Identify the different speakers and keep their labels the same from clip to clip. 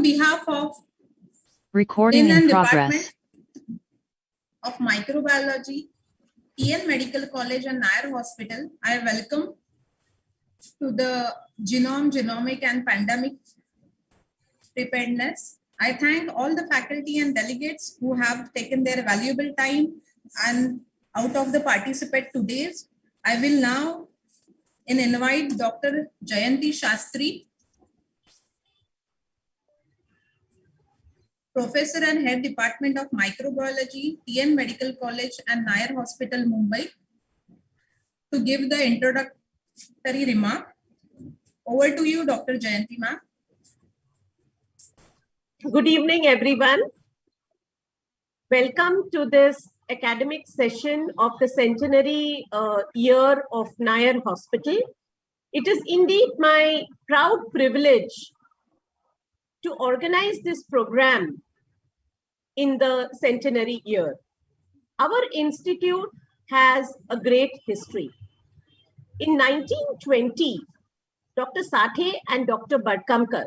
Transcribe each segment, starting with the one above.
Speaker 1: behalf of
Speaker 2: Recording in progress.
Speaker 1: Department of Microbiology, TN Medical College and Nair Hospital, I welcome to the Genomic and Pandemic Preparedness. I thank all the faculty and delegates who have taken their valuable time and out of the participate today's. I will now invite Dr. Jayanti Shastri, Professor and Head Department of Microbiology, TN Medical College and Nair Hospital, Mumbai, to give the introductory remark. Over to you, Dr. Jayanti ma'am.
Speaker 3: Good evening, everyone. Welcome to this academic session of the Centenary Year of Nair Hospital. It is indeed my proud privilege to organize this program in the Centenary Year. Our institute has a great history. In 1920, Dr. Sathe and Dr. Badkamkar,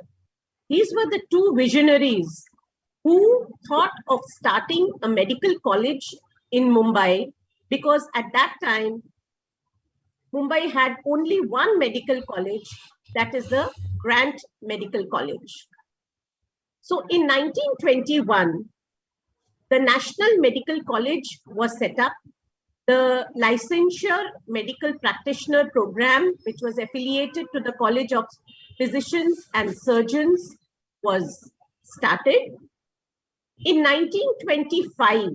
Speaker 3: these were the two visionaries who thought of starting a medical college in Mumbai, because at that time, Mumbai had only one medical college, that is the Grant Medical College. So in 1921, the National Medical College was set up. The licensure medical practitioner program, which was affiliated to the College of Physicians and Surgeons, was started. In 1925,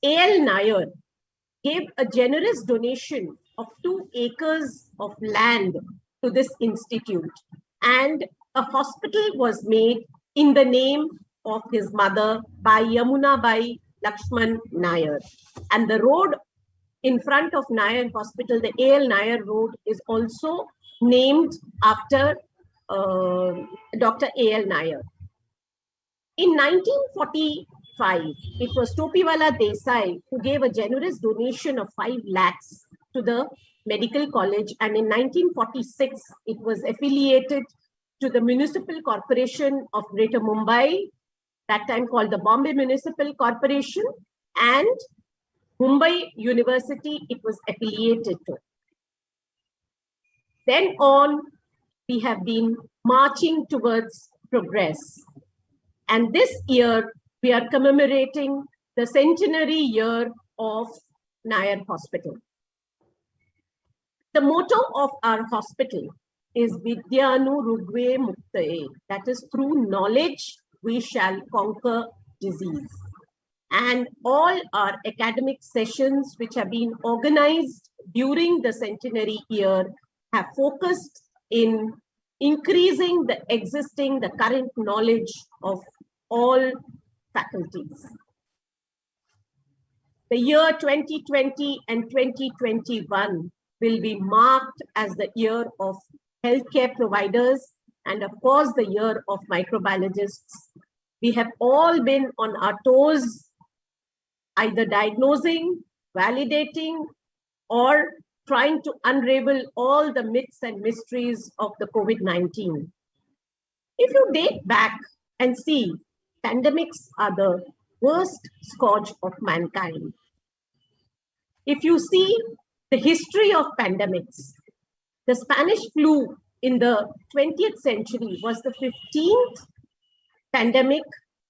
Speaker 3: A.L. Nair gave a generous donation of 2 acres of land to this institute, and a hospital was made in the name of his mother by Yamunabai Lakshman Nair. And the road in front of Nair Hospital, the A.L. Nair Road, is also named after Dr. A.L. Nair. In 1945, it was Topiwala Desai who gave a generous donation of 5 lakhs to the medical college. And in 1946, it was affiliated to the Municipal Corporation of Greater Mumbai, that time called the Bombay Municipal Corporation, and Mumbai University it was affiliated to. Then on, we have been marching towards progress. And this year, we are commemorating the Centenary Year of Nair Hospital. The motto of our hospital is Vidyanu Rugve Muktaye, that is, through knowledge we shall conquer disease. And all our academic sessions which have been organized during the Centenary Year have focused in increasing the current knowledge of all faculties. The year 2020 and 2021 will be marked as the year of healthcare providers and of course the year of microbiologists. We have all been on our toes, either diagnosing, validating, or trying to unravel all the myths and mysteries of the COVID-19. If you date back and see, pandemics are the worst scourge of mankind. If you see the history of pandemics, the Spanish flu in the 20th century was the 15th pandemic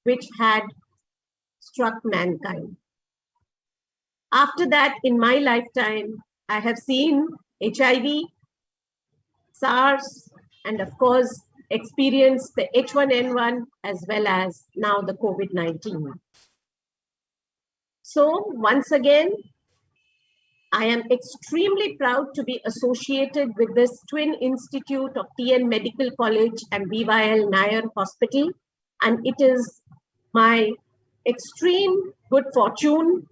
Speaker 3: which had struck mankind. After that, in my lifetime, I have seen HIV, SARS, and of course, experienced the H1N1 as well as now the COVID-19. So once again, I am extremely proud to be associated with this twin institute of TN Medical College and B.Y.L. Nair Hospital. And it is my extreme good fortune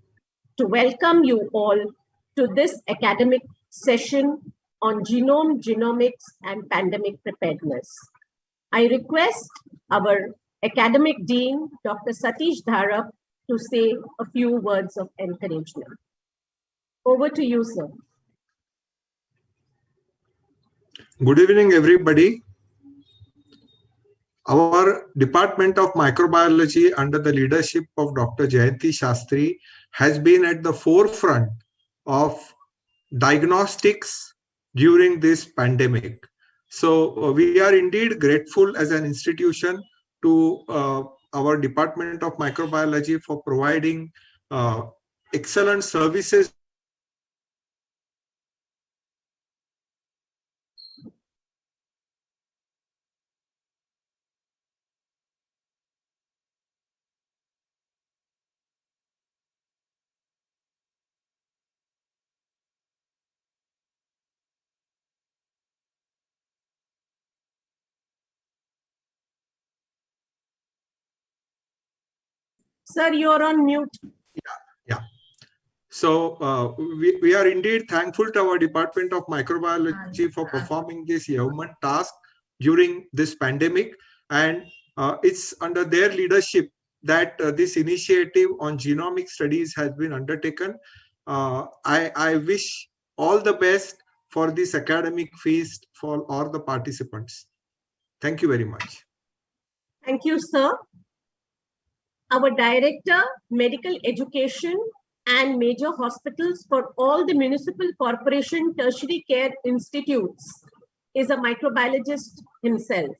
Speaker 3: to welcome you all to this academic session on genome, genomics, and pandemic preparedness. I request our academic dean, Dr. Satish Dharap, to say a few words of encouragement. Over to you, sir.
Speaker 4: Good evening, everybody. Our Department of Microbiology under the leadership of Dr. Jayanti Shastri has been at the forefront of diagnostics during this pandemic. So we are indeed grateful as an institution to our Department of Microbiology for providing excellent services.
Speaker 3: Sir, you're on mute.
Speaker 4: Yeah. So we are indeed thankful to our Department of Microbiology for performing this yeoman task during this pandemic. And it's under their leadership that this initiative on genomic studies has been undertaken. I wish all the best for this academic feast for all the participants. Thank you very much.
Speaker 3: Thank you, sir. Our Director, Medical Education and Major Hospitals for all the Municipal Corporation Tertiary Care Institutes is a microbiologist himself.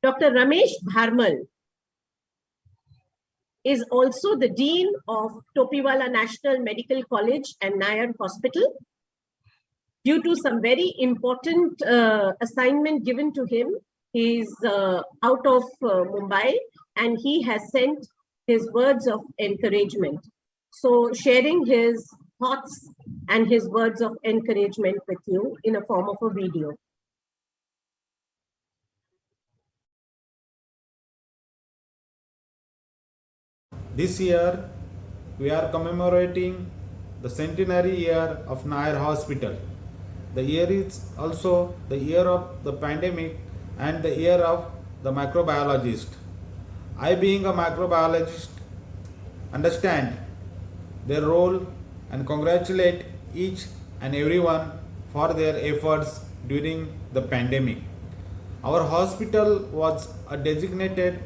Speaker 3: Dr. Ramesh Bharmal is also the Dean of Topiwala National Medical College and Nair Hospital. Due to some very important assignment given to him, he is out of Mumbai, and he has sent his words of encouragement. So sharing his thoughts and his words of encouragement with you in a form of a video.
Speaker 5: This year, we are commemorating the Centenary Year of Nair Hospital. The year is also the year of the pandemic and the year of the microbiologist. I, being a microbiologist, understand their role and congratulate each and everyone for their efforts during the pandemic. Our hospital was a designated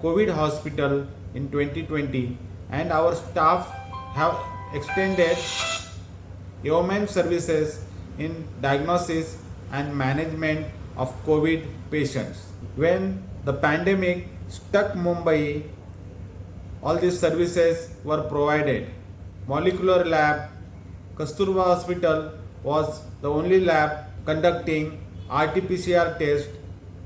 Speaker 5: COVID hospital in 2020, and our staff have extended yeoman services in diagnosis and management of COVID patients. When the pandemic struck Mumbai, all these services were provided. Molecular lab, Kasturba Hospital was the only lab conducting RT-PCR test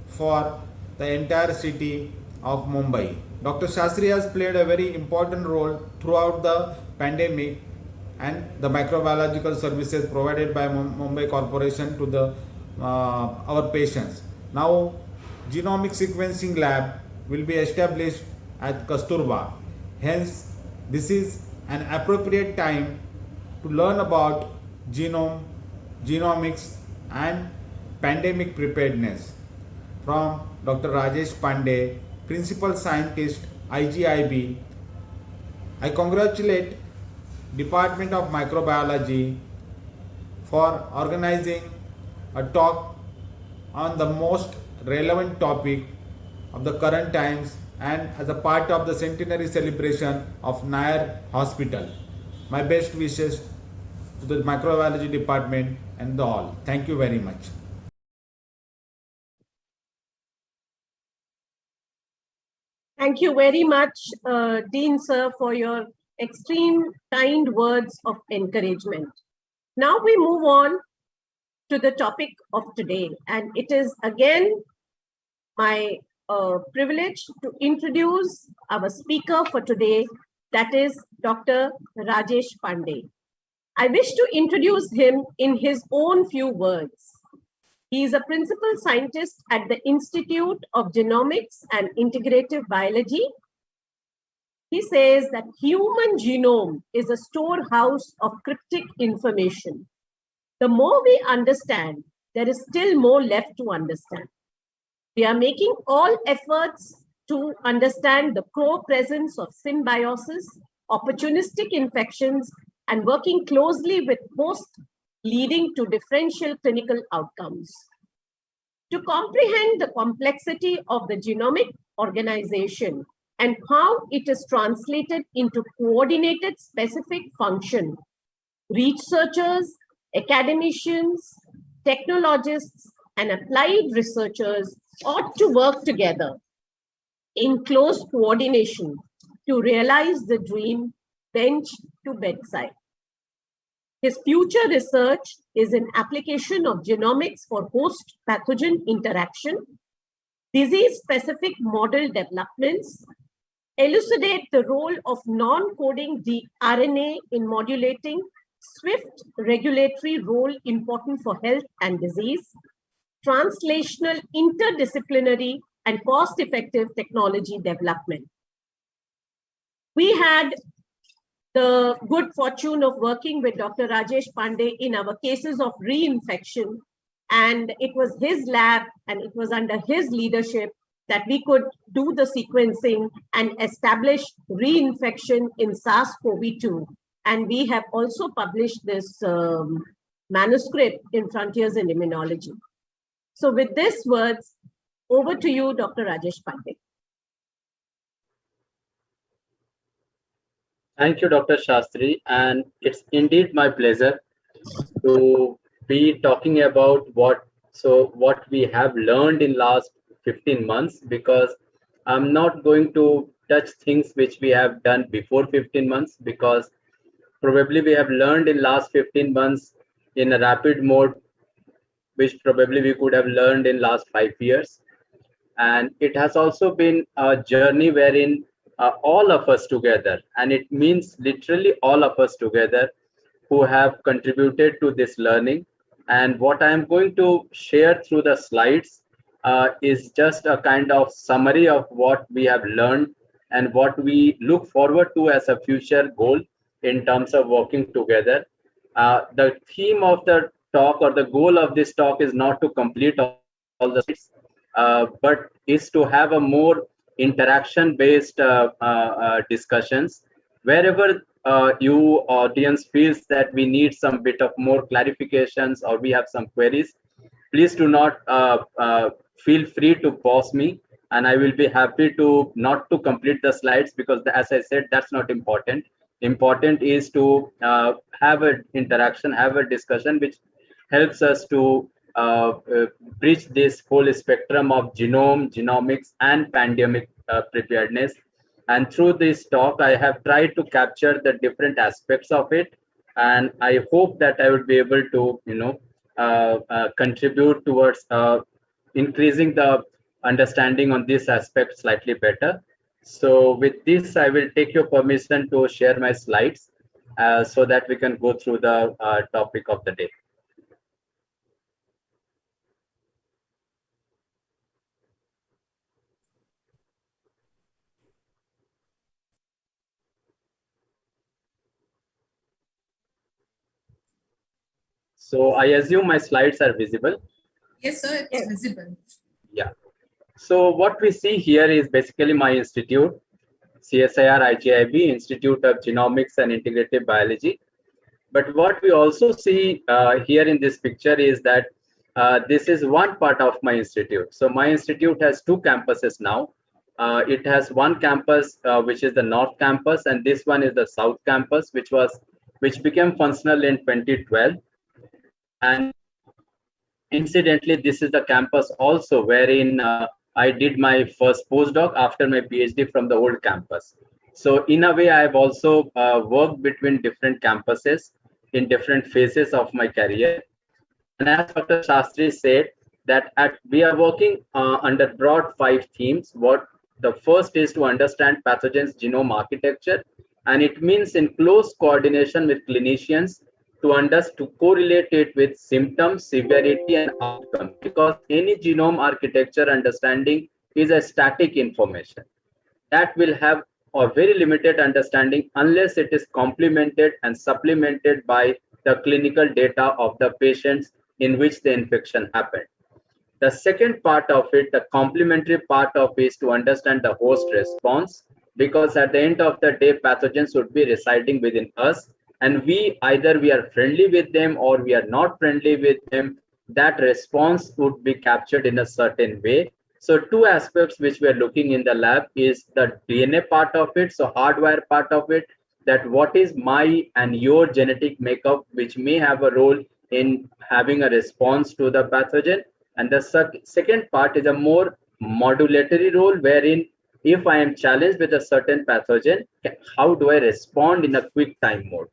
Speaker 5: for the entire city of Mumbai. Dr. Shastri has played a very important role throughout the pandemic and the microbiological services provided by Mumbai Corporation to the our patients. Now, genomic sequencing lab will be established at Kasturba. Hence, this is an appropriate time to learn about genome, genomics and pandemic preparedness from Dr. Rajesh Pandey, Principal Scientist, IGIB. I congratulate Department of Microbiology for organizing a talk on the most relevant topic of the current times and as a part of the centenary celebration of Nair Hospital. My best wishes to the microbiology department and the all. Thank you very much.
Speaker 3: Thank you very much, Dean Sir, for your extreme kind words of encouragement. Now we move on to the topic of today, and it is again my privilege to introduce our speaker for today, that is Dr. Rajesh Pandey. I wish to introduce him in his own few words. He is a principal scientist at the Institute of Genomics and Integrative Biology. He says that human genome is a storehouse of cryptic information. The more we understand, there is still more left to understand. We are making all efforts to understand the co-presence of symbiosis, opportunistic infections, and working closely with hosts, leading to differential clinical outcomes. To comprehend the complexity of the genomic organization and how it is translated into coordinated specific function, researchers, academicians, technologists, and applied researchers ought to work together in close coordination to realize the dream bench to bedside. His future research is in application of genomics for host pathogen interaction, disease-specific model developments, elucidate the role of non-coding RNA in modulating swift regulatory role important for health and disease, translational, interdisciplinary, and cost-effective technology development. We had the good fortune of working with Dr. Rajesh Pandey in our cases of reinfection, and it was his lab and it was under his leadership that we could do the sequencing and establish reinfection in SARS-CoV-2. And we have also published this manuscript in Frontiers in Immunology. So with these words, over to you, Dr. Rajesh Pandey.
Speaker 6: Thank you, Dr. Shastri. And it's indeed my pleasure to be talking about what we have learned in last 15 months, because I'm not going to touch things which we have done before 15 months, because probably we have learned in last 15 months in a rapid mode, which probably we could have learned in last 5 years. And it has also been a journey wherein all of us together, and it means literally all of us together, who have contributed to this learning. And what I am going to share through the slides is just a kind of summary of what we have learned and what we look forward to as a future goal in terms of working together. The theme of the talk, or the goal of this talk, is not to complete all the slides, but is to have a more interaction-based discussions. Wherever you audience feels that we need some bit of more clarifications or we have some queries, please do not feel free to pause me, and I will be happy to not to complete the slides, because as I said, that's not important. Important is to have an interaction, have a discussion, which helps us to bridge this whole spectrum of genome, genomics, and pandemic preparedness. And through this talk, I have tried to capture the different aspects of it, and I hope that I will be able to, contribute towards increasing the understanding on this aspect slightly better. So with this, I will take your permission to share my slides so that we can go through the topic of the day. So I assume my slides are visible.
Speaker 1: Yes, sir, it's visible.
Speaker 6: Yeah. So what we see here is basically my institute, CSIR-IGIB, Institute of Genomics and Integrative Biology. But what we also see here in this picture is that this is one part of my institute. So my institute has 2 campuses now. It has one campus, which is the North Campus, and this one is the South Campus, which became functional in 2012. And incidentally, this is the campus also wherein I did my first postdoc after my PhD from the old campus. So in a way, I have also worked between different campuses in different phases of my career. And as Dr. Shastri said, that we are working under broad 5 themes. The first is to understand pathogens' genome architecture, and it means in close coordination with clinicians to correlate it with symptoms, severity, and outcome, because any genome architecture understanding is a static information that will have a very limited understanding unless it is complemented and supplemented by the clinical data of the patients in which the infection happened. The second part of it, the complementary part of it, is to understand the host response, because at the end of the day, pathogens would be residing within us, and either we are friendly with them or we are not friendly with them. that response would be captured in a certain way. So two aspects which we are looking in the lab is the DNA part of it, so hardware part of it, that what is my and your genetic makeup, which may have a role in having a response to the pathogen. And the second part is a more modulatory role, wherein if I am challenged with a certain pathogen, how do I respond in a quick time mode?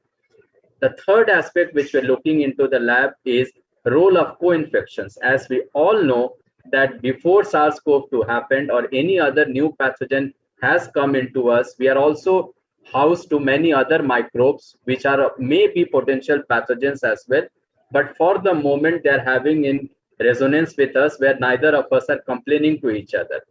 Speaker 6: The third aspect which we're looking into the lab is role of co-infections. As we all know that before SARS-CoV-2 happened or any other new pathogen has come into us, we are also housed to many other microbes which are maybe potential pathogens as well. But for the moment, they're having in resonance with us where neither of us are complaining to each other.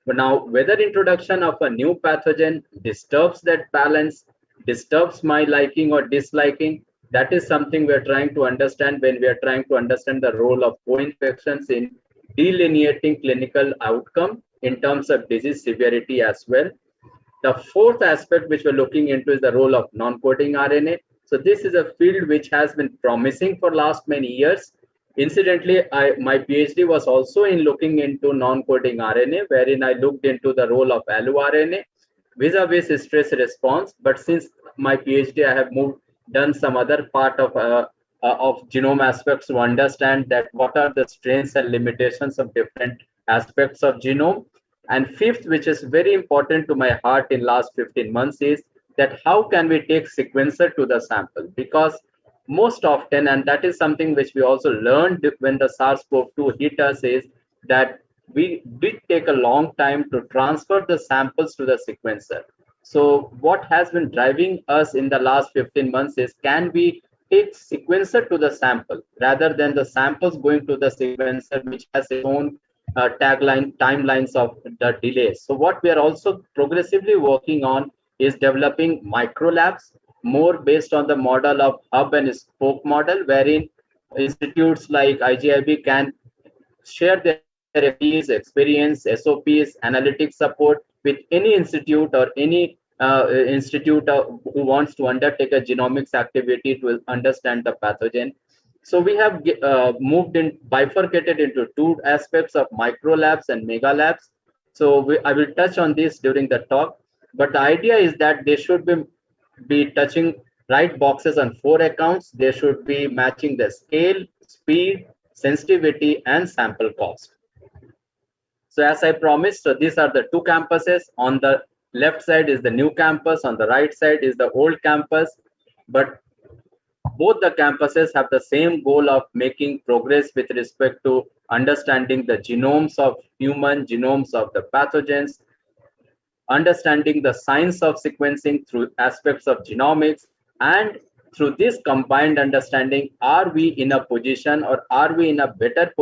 Speaker 6: But now, whether introduction of a new pathogen disturbs that balance, disturbs my liking or disliking, that is something we're trying to understand when we are trying to understand the role of co-infections in delineating clinical outcome in terms of disease severity as well. The fourth aspect which we're looking into is the role of non-coding RNA. So this is a field which has been promising for last many years. Incidentally, my PhD was also in looking into non-coding RNA, wherein I looked into the role of alloRNA vis-a-vis stress response. But since my PhD, I have done some other part of genome aspects to understand that what are the strengths and limitations of different aspects of genome. And fifth, which is very important to my heart in last 15 months, is that how can we take sequencer to the sample? Because most often, and that is something which we also learned when the SARS-CoV-2 hit us, is that we did take a long time to transfer the samples to the sequencer. So what has been driving us in the last 15 months is, can we take sequencer to the sample rather than the samples going to the sequencer, which has its own timelines of the delays. So what we are also progressively working on is developing microlabs, more based on the model of hub and spoke model, wherein institutes like IGIB can share their expertise, SOPs, analytics support with any institute or any institute who wants to undertake a genomics activity to understand the pathogen. So we have bifurcated into two aspects of micro labs and mega labs. So I will touch on this during the talk, but the idea is that they should be touching right boxes on 4 accounts. They should be matching the scale, speed, sensitivity, and sample cost. So as I promised, so these are the two campuses. On the left side is the new campus, on the right side is the old campus, but both the campuses have the same goal of making progress with respect to understanding the genomes of human, genomes of the pathogens, understanding the science of sequencing through aspects of genomics, and through this combined understanding, are we in a position or are we in a better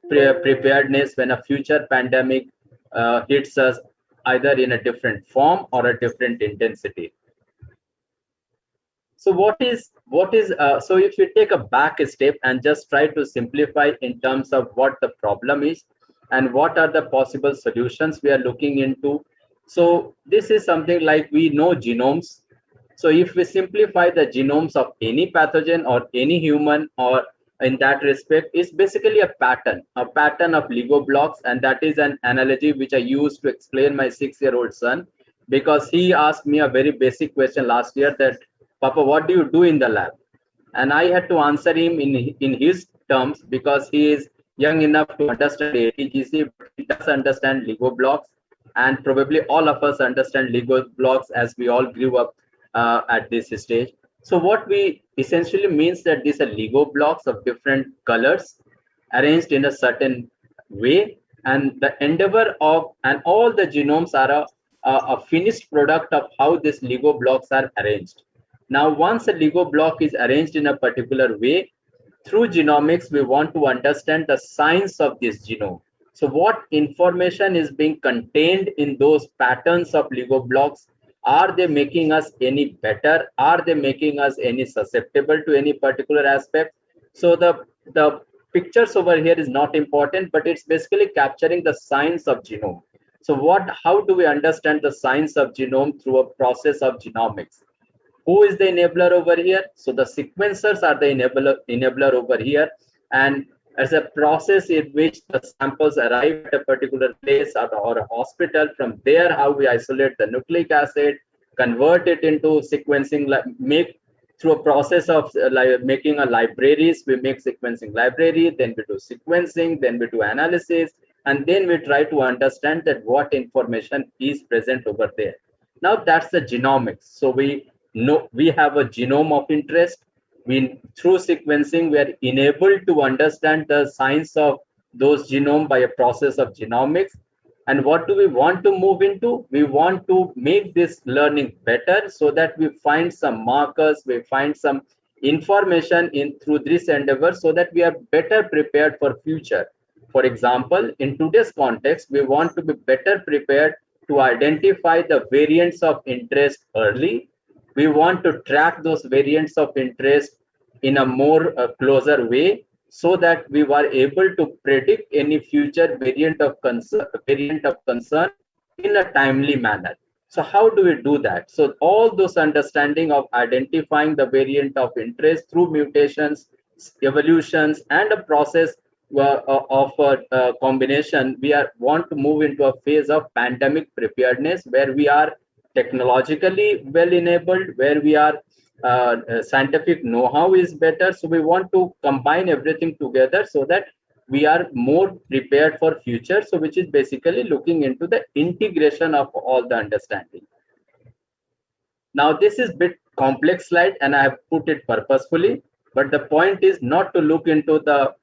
Speaker 6: preparedness when a future pandemic hits us, either in a different form or a different intensity. So so if we take a back step and just try to simplify in terms of what the problem is and what are the possible solutions we are looking into. So this is something like, we know genomes. So if we simplify the genomes of any pathogen or any human, or in that respect, is basically a pattern of Lego blocks. And that is an analogy which I used to explain my 6-year-old son, because he asked me a very basic question last year that, Papa, what do you do in the lab? And I had to answer him in his terms, because he is young enough to understand ATGC, but he does understand Lego blocks. And probably all of us understand Lego blocks as we all grew up at this stage. So what we essentially means that these are Lego blocks of different colors arranged in a certain way. And the endeavor of, and all the genomes are a finished product of how these Lego blocks are arranged. Now, once a Lego block is arranged in a particular way, through genomics, we want to understand the science of this genome. So what information is being contained in those patterns of Lego blocks? Are they making us any better? Are they making us any susceptible to any particular aspect? So the pictures over here is not important, but it's basically capturing the science of genome. So how do we understand the science of genome? Through a process of genomics. Who is the enabler over here? So the sequencers are the enabler over here. And as a process in which the samples arrive at a particular place or a hospital. From there, how we isolate the nucleic acid, convert it into sequencing, make through a process of making a libraries, we make sequencing library, then we do sequencing, then we do analysis, and then we try to understand that what information is present over there. Now that's the genomics. So we know we have a genome of interest. We, through sequencing, we are enabled to understand the science of those genome by a process of genomics. And what do we want to move into? We want to make this learning better so that we find some markers, we find some information in through this endeavor so that we are better prepared for future. For example, in today's context, we want to be better prepared to identify the variants of interest early. We want to track those variants of interest in a more closer way, so that we were able to predict any future variant of concern in a timely manner. So how do we do that? So all those understanding of identifying the variant of interest through mutations, evolutions, and a process of a combination, we want to move into a phase of pandemic preparedness, where we are technologically well enabled, where we are scientific know-how is better. So we want to combine everything together so that we are more prepared for future. So which is basically looking into the integration of all the understanding. Now this is a bit complex slide and I have put it purposefully, but the point is not to look into the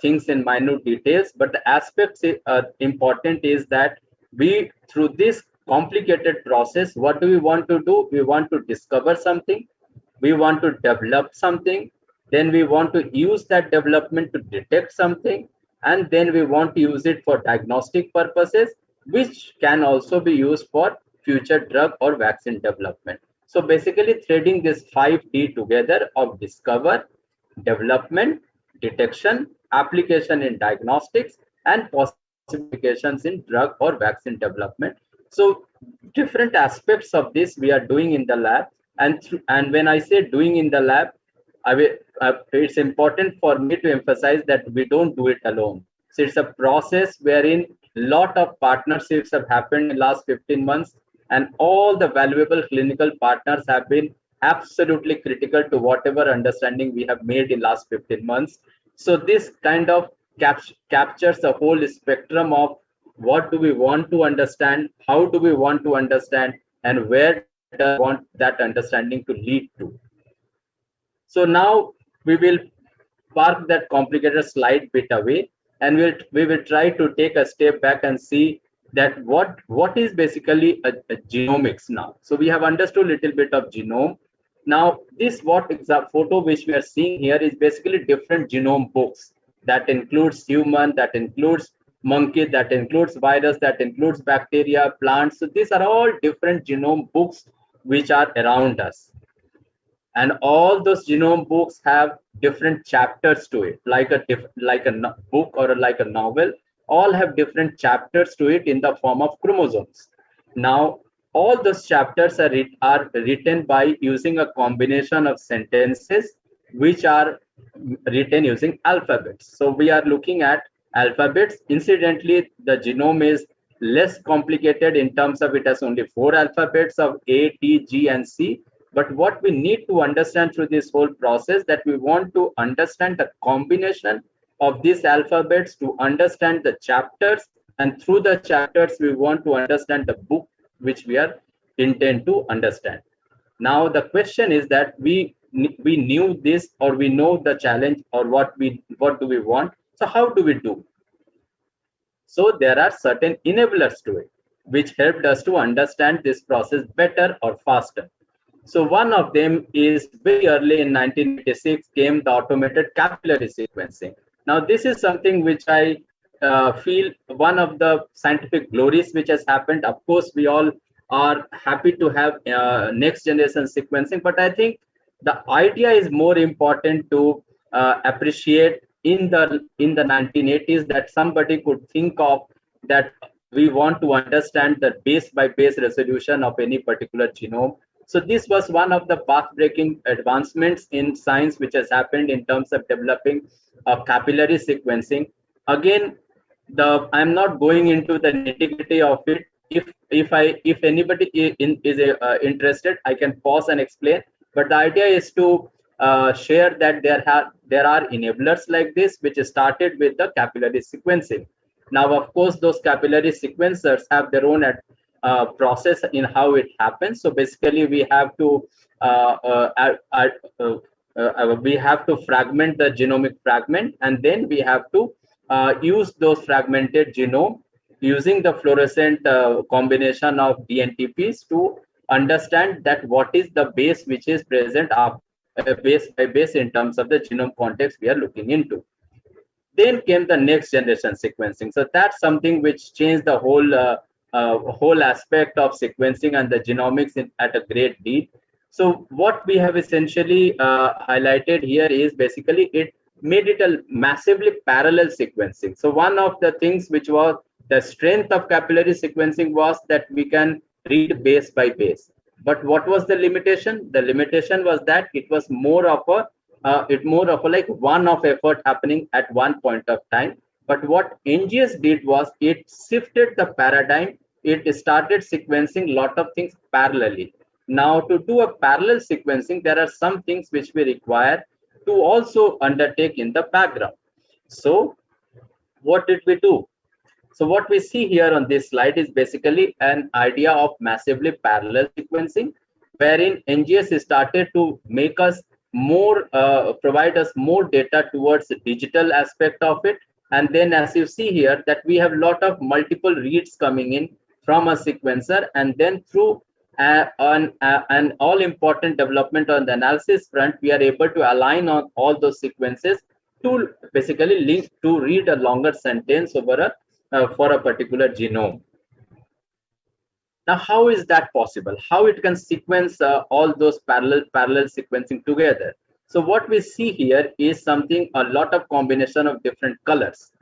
Speaker 6: things in minute details, but the aspects important is that we, through this complicated process, what do we want to do? We want to discover something, we want to develop something, then we want to use that development to detect something, and then we want to use it for diagnostic purposes, which can also be used for future drug or vaccine development. So basically threading this 5D together of discover, development, detection, application in diagnostics, and possibilities in drug or vaccine development. So different aspects of this we are doing in the lab. And when I say doing in the lab, it's important for me to emphasize that we don't do it alone. So it's a process wherein a lot of partnerships have happened in the last 15 months, and all the valuable clinical partners have been absolutely critical to whatever understanding we have made in last 15 months. So this kind of captures the whole spectrum of what do we want to understand, how do we want to understand, and where do we want that understanding to lead to. So now we will park that complicated slide bit away, and we will try to take a step back and see that what is basically a genomics now. So we have understood a little bit of genome. Now this photo which we are seeing here is basically different genome books that includes human, that includes monkey, that includes virus, that includes bacteria, plants. So these are all different genome books which are around us. And all those genome books have different chapters to it, like a book or like a novel, all have different chapters to it in the form of chromosomes. Now, all those chapters are written by using a combination of sentences which are written using alphabets. So we are looking at alphabets. Incidentally, the genome is less complicated in terms of it has only 4 alphabets of A, T, G, and C. But what we need to understand through this whole process, that we want to understand the combination of these alphabets to understand the chapters, and through the chapters we want to understand the book which we are intend to understand. Now the question is that we knew this, or we know the challenge, or what do we want. So how do we do? So there are certain enablers to it which helped us to understand this process better or faster. So one of them is very early in 1986 came the automated capillary sequencing. Now this is something which I feel one of the scientific glories which has happened. Of course, we all are happy to have next generation sequencing, but I think the idea is more important to appreciate in the 1980s, that somebody could think of that we want to understand the base by base resolution of any particular genome. So this was one of the path-breaking advancements in science which has happened in terms of developing capillary sequencing. Again, I'm not going into the nitty-gritty of it. If anybody is interested, I can pause and explain. But the idea is to share that there are enablers like this which started with the capillary sequencing. Now, of course, those capillary sequencers have their own process in how it happens. So basically, we have to fragment the genomic fragment, and then we have to use those fragmented genome using the fluorescent combination of DNTPs to understand that what is the base which is present base by base in terms of the genome context we are looking into. Then came the next generation sequencing. So that's something which changed the whole aspect of sequencing and the genomics at a great deal. So what we have essentially highlighted here is basically it made it a massively parallel sequencing. So one of the things which was the strength of capillary sequencing was that we can read base by base. But what was the limitation? The limitation was that it was more of a like one-off effort happening at one point of time. But what NGS did was it shifted the paradigm. It started sequencing a lot of things parallelly. Now, to do a parallel sequencing, there are some things which we require to also undertake in the background. So what did we do? So what we see here on this slide is basically an idea of massively parallel sequencing, wherein NGS started to make us more, provide us more data towards the digital aspect of it. And then as you see here that we have a lot of multiple reads coming in from a sequencer, and then through an all important development on the analysis front, we are able to align on all those sequences to basically link to read a longer sentence over for a particular genome. Now, how is that possible? How it can sequence all those parallel sequencing together? So what we see here is something, a lot of combination of different colors.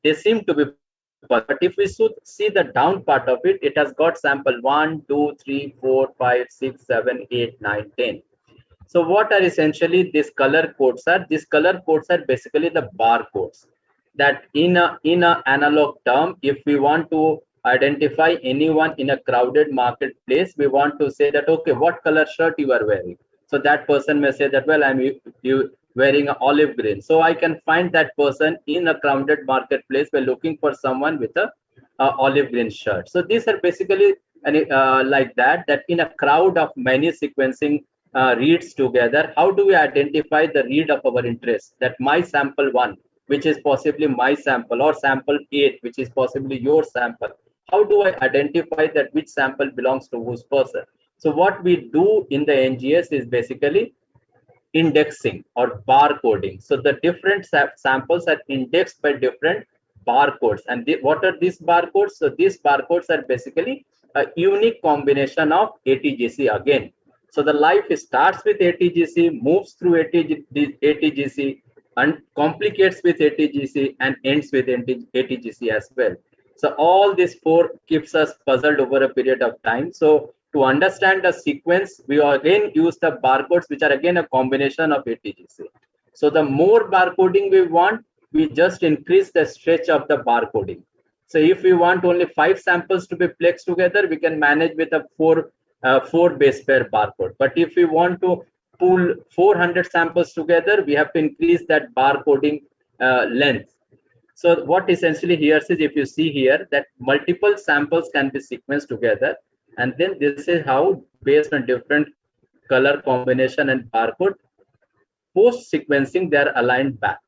Speaker 6: They seem to be, but if we should see the down part of it, it has got sample 1, 2, 3, 4, 5, 6, 7, 8, 9, 10. So what are essentially these color codes are? These color codes are basically the barcodes. That in a analog term, if we want to identify anyone in a crowded marketplace, we want to say that, okay, what color shirt you are wearing? So that person may say that, well, I'm wearing an olive green. So I can find that person in a crowded marketplace by looking for someone with a olive green shirt. So these are basically like that in a crowd of many sequencing reads together, how do we identify the read of our interest? That my sample 1, which is possibly my sample, or sample 8, which is possibly your sample. How do I identify that which sample belongs to whose person? So what we do in the NGS is basically indexing or barcoding. So the different samples are indexed by different barcodes. And what are these barcodes? So these barcodes are basically a unique combination of ATGC again. So the life starts with ATGC, moves through ATGC, and complicates with ATGC, and ends with ATGC as well. So all these 4 keeps us puzzled over a period of time. So to understand the sequence, we again use the barcodes, which are again a combination of ATGC. So the more barcoding we want, we just increase the stretch of the barcoding. So if we want only 5 samples to be plexed together, we can manage with a 4 base pair barcode. But if we want to pull 400 samples together, we have to increase that barcoding length. So what essentially here is, if you see here, that multiple samples can be sequenced together, and then this is how, based on different color combination and barcode, post sequencing they are aligned back.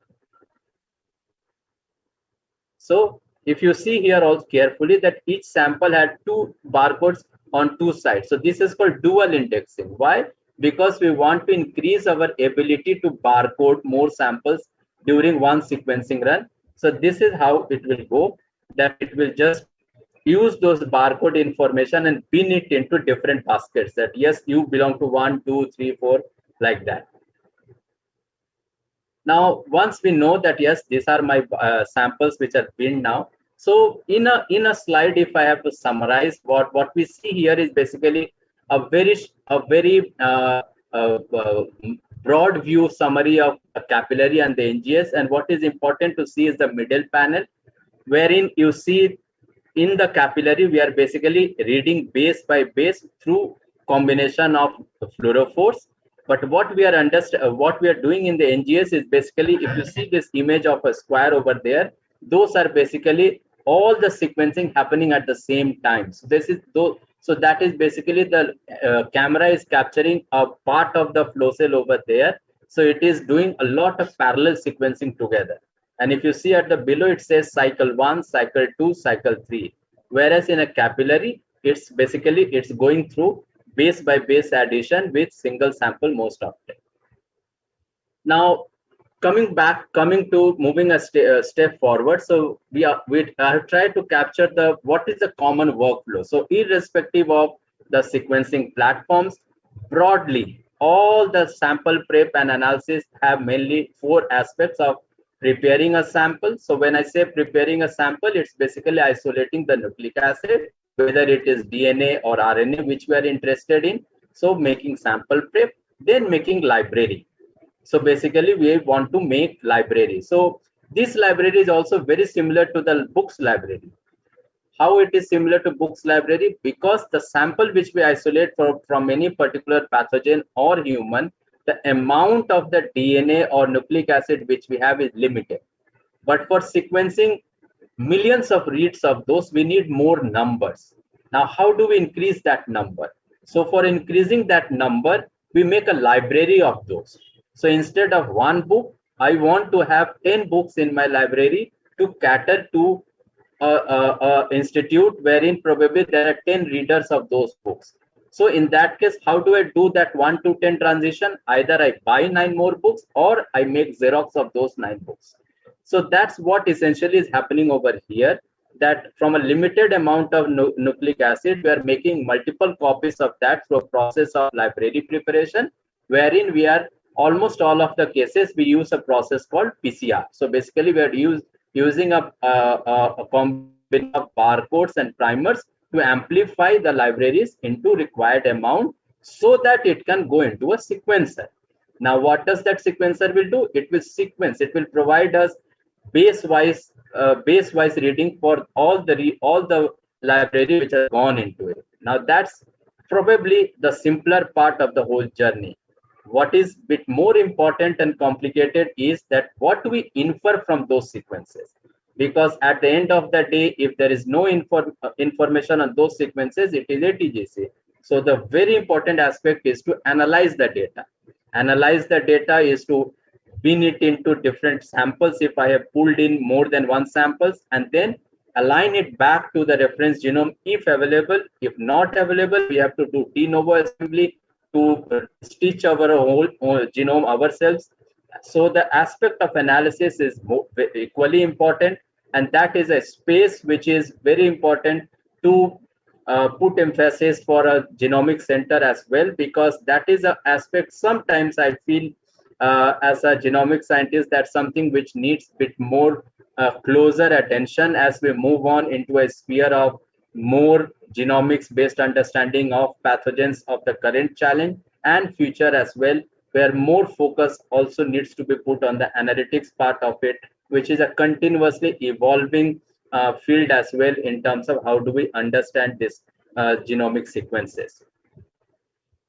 Speaker 6: So if you see here also carefully that each sample had 2 barcodes on 2 sides. So this is called dual indexing. Why? Because we want to increase our ability to barcode more samples during one sequencing run. So this is how it will go, that it will just use those barcode information and pin it into different baskets, that yes, you belong to 1, 2, 3, 4, like that. Now, once we know that, yes, these are my samples which are pinned now. So in a slide, if I have to summarize, what we see here is basically a very broad view summary of a capillary and the NGS. And what is important to see is the middle panel, wherein you see in the capillary, we are basically reading base by base through combination of fluorophores. But what we are doing in the NGS is basically, if you see this image of a square over there, those are basically all the sequencing happening at the same time. So that is basically the camera is capturing a part of the flow cell over there. So it is doing a lot of parallel sequencing together. And if you see at the below, it says cycle 1, cycle 2, cycle 3. Whereas in a capillary, it's going through base by base addition with single sample most often. Now, moving a step forward. So we have tried to capture what is the common workflow. So irrespective of the sequencing platforms, broadly, all the sample prep and analysis have mainly 4 aspects of preparing a sample. So when I say preparing a sample, it's basically isolating the nucleic acid, whether it is DNA or RNA, which we are interested in. So making sample prep, then making library. So basically we want to make library. So this library is also very similar to the books library. How it is similar to books library? Because the sample which we isolate from any particular pathogen or human, the amount of the DNA or nucleic acid which we have is limited. But for sequencing millions of reads of those, we need more numbers. Now, how do we increase that number? So for increasing that number, we make a library of those. So instead of 1 book, I want to have 10 books in my library to cater to institute wherein probably there are 10 readers of those books. So in that case, how do I do that 1 to 10 transition? Either I buy 9 more books or I make Xerox of those 9 books. So that's what essentially is happening over here, that from a limited amount of nucleic acid, we are making multiple copies of that through a process of library preparation, wherein we are almost all of the cases, we use a process called PCR. So basically we are using a combination of barcodes and primers to amplify the libraries into required amount so that it can go into a sequencer. Now, what does that sequencer will do? It will sequence. It will provide us base-wise reading for all the library which has gone into it. Now, that's probably the simpler part of the whole journey. What is a bit more important and complicated is that what do we infer from those sequences? Because at the end of the day, if there is no information on those sequences, it is a TGC. So the very important aspect is to analyze the data. Analyze the data is to bin it into different samples if I have pulled in more than 1 samples, and then align it back to the reference genome if available. If not available, we have to do de novo assembly to stitch our whole genome ourselves. So the aspect of analysis is equally important, and that is a space which is very important to put emphasis for a genomic center as well, because that is an aspect sometimes I feel as a genomic scientist, that's something which needs a bit more closer attention as we move on into a sphere of more genomics based understanding of pathogens of the current challenge and future as well, where more focus also needs to be put on the analytics part of it, which is a continuously evolving field as well in terms of how do we understand this genomic sequences.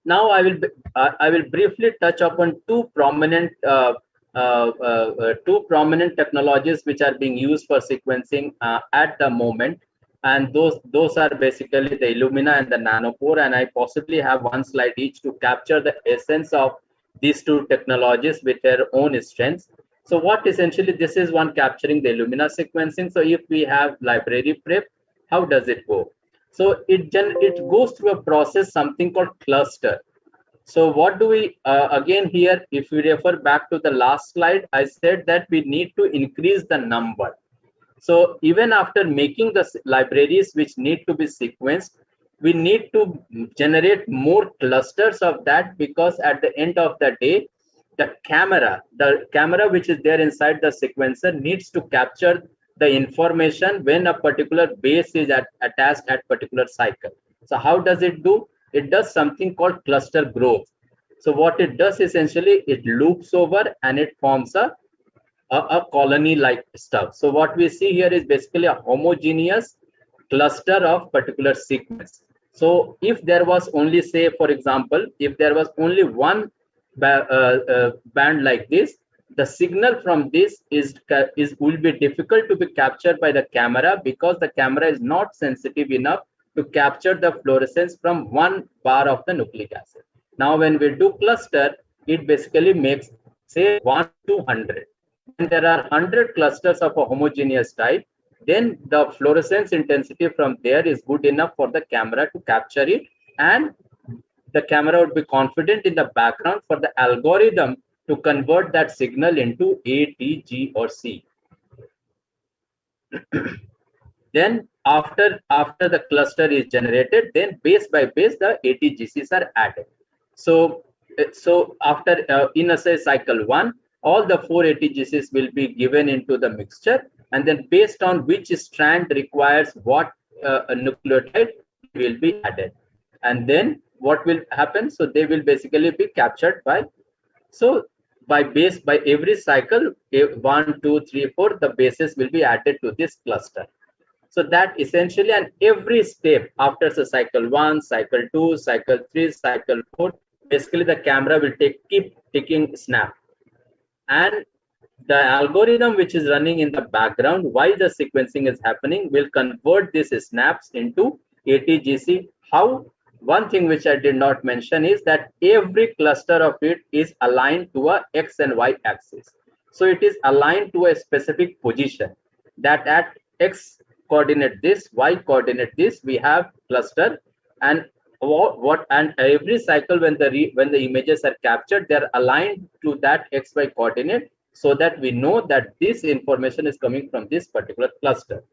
Speaker 6: Now I will briefly touch upon two prominent technologies which are being used for sequencing at the moment, and those are basically the Illumina and the Nanopore, and I possibly have one slide each to capture the essence of these two technologies with their own strengths. So what essentially this is one capturing the Illumina sequencing. So if we have library prep, how does it go? So it goes through a process, something called cluster. So what do we, again here, if we refer back to the last slide, I said that we need to increase the number. So even after making the libraries which need to be sequenced, we need to generate more clusters of that, because at the end of the day, the camera which is there inside the sequencer needs to capture the information when a particular base is attached at particular cycle. So how does it do? it does something called cluster growth. So what it does essentially, it loops over and it forms a colony like stuff. So what we see here is basically a homogeneous cluster of particular sequence. So if there was only, say, for example, if there was only one band like this, the signal from this will be difficult to be captured by the camera, because the camera is not sensitive enough to capture the fluorescence from one bar of the nucleic acid. Now, when we do cluster, it basically makes, say, 1 to 100. When there are 100 clusters of a homogeneous type, then the fluorescence intensity from there is good enough for the camera to capture it, and the camera would be confident in the background for the algorithm to convert that signal into A, T, G, or C. Then after the cluster is generated, then base by base the ATGCs are added. So after in a say cycle 1, all the 4 ATGCs will be given into the mixture, and then based on which strand requires what nucleotide will be added, and then what will happen? So they will basically be captured by, so by every cycle, 1, 2, 3, 4, the bases will be added to this cluster. So that essentially, and every step after the cycle 1, cycle 2, cycle 3, cycle 4, basically the camera will keep taking snap, and the algorithm which is running in the background while the sequencing is happening will convert these snaps into ATGC. How? One thing which I did not mention is that every cluster of it is aligned to a X and Y axis. So it is aligned to a specific position, that at X coordinate this, Y coordinate this, we have cluster, and and every cycle when the images are captured, they are aligned to that XY coordinate, so that we know that this information is coming from this particular cluster,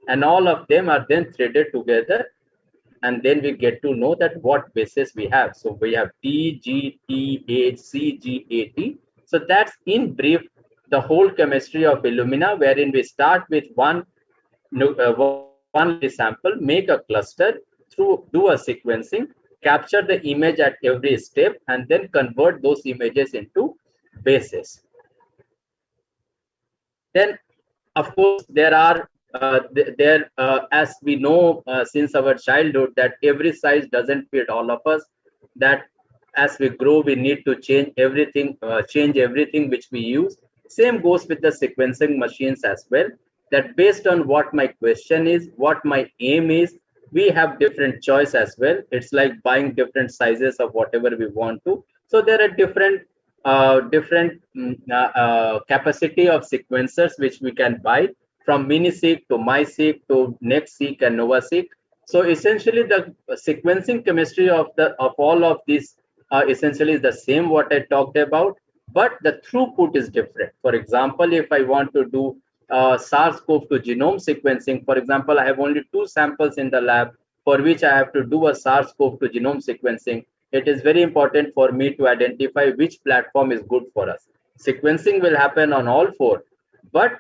Speaker 6: and all of them are then threaded together, and then we get to know that what bases we have. So we have T, G, T, H, C, G, A, T. So that's in brief the whole chemistry of Illumina, wherein we start with one sample, make a cluster, do a sequencing, capture the image at every step, and then convert those images into bases. Then, of course, there are as we know since our childhood, that every size doesn't fit all of us, that as we grow we need to change everything which we use. Same goes with the sequencing machines as well, that based on what my question is, what my aim is, we have different choice as well. It's like buying different sizes of whatever we want to. So there are different capacity of sequencers which we can buy, from mini-seq to MySeq to NextSeq and NovaSeq. So essentially the sequencing chemistry of all of these essentially is the same what I talked about, but the throughput is different. For example, if I want to do SARS-CoV-2 genome sequencing, for example, I have only 2 samples in the lab for which I have to do a SARS-CoV-2 genome sequencing. It is very important for me to identify which platform is good for us. Sequencing will happen on all 4, but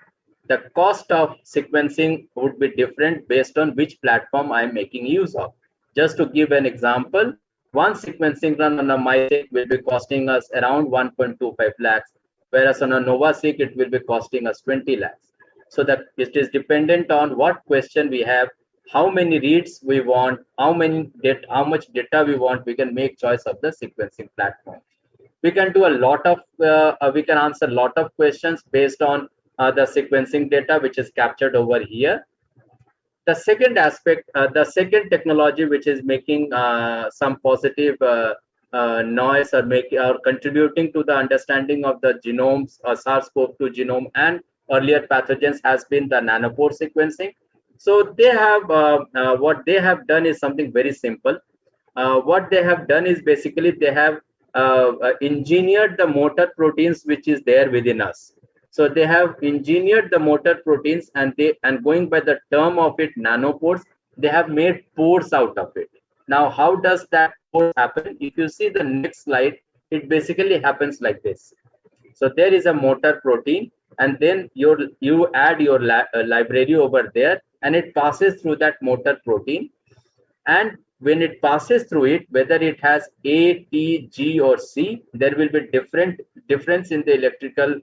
Speaker 6: the cost of sequencing would be different based on which platform I am making use of. Just to give an example, one sequencing run on a MySeq will be costing us around 1.25 lakhs, whereas on a NovaSeq it will be costing us 20 lakhs. So that it is dependent on what question we have, how many reads we want, how much data we want. We can make choice of the sequencing platform. We can do a lot of we can answer a lot of questions based on the sequencing data which is captured over here. The second aspect, the second technology which is making some positive noise or contributing to the understanding of the genomes, SARS-CoV-2 genome and earlier pathogens, has been the nanopore sequencing. So they have what they have done is something very simple. What they have done is basically they have engineered the motor proteins which is there within us. So they have engineered the motor proteins, and going by the term of it, nanopores, they have made pores out of it. Now, how does that pore happen? If you see the next slide, it basically happens like this. So there is a motor protein, and then you add your library over there, and it passes through that motor protein. And when it passes through it, whether it has A, T, G, or C, there will be difference in the electrical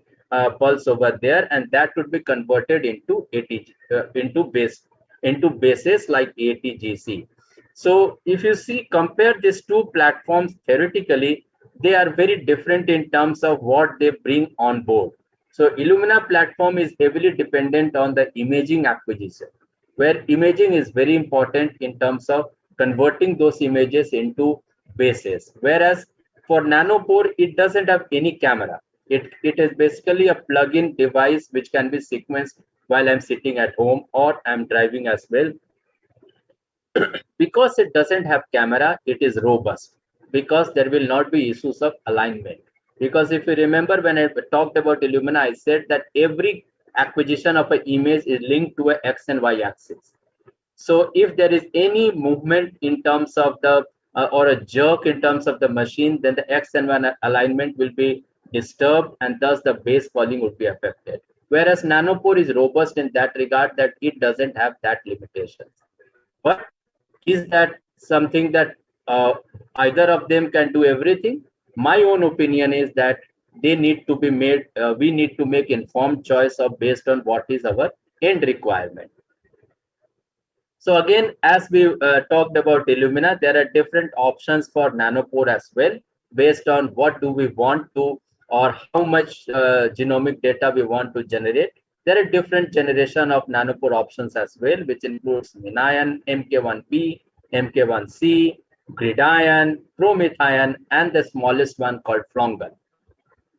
Speaker 6: pulse over there, and that would be converted into ATG, into bases like ATGC. So if you see, compare these two platforms theoretically, they are very different in terms of what they bring on board. So Illumina platform is heavily dependent on the imaging acquisition, where imaging is very important in terms of converting those images into bases. Whereas for Nanopore, it doesn't have any camera. It is basically a plug-in device which can be sequenced while I'm sitting at home or I'm driving as well. Because it doesn't have camera, it is robust, because there will not be issues of alignment. Because if you remember, when I talked about Illumina, I said that every acquisition of an image is linked to a X and Y axis. So if there is any movement in terms of the or a jerk in terms of the machine, then the X and Y alignment will be disturbed, and thus the base calling would be affected. Whereas Nanopore is robust in that regard, that it doesn't have that limitation. But is that something that either of them can do everything? My own opinion is that they need to be made, we need to make informed choice of based on what is our end requirement. So again, as we talked about Illumina, there are different options for Nanopore as well, based on what do we want to, or how much genomic data we want to generate. There are different generation of Nanopore options as well, which includes MinION, MK1B, MK1C, GridION, ProMethION, and the smallest one called Flongle.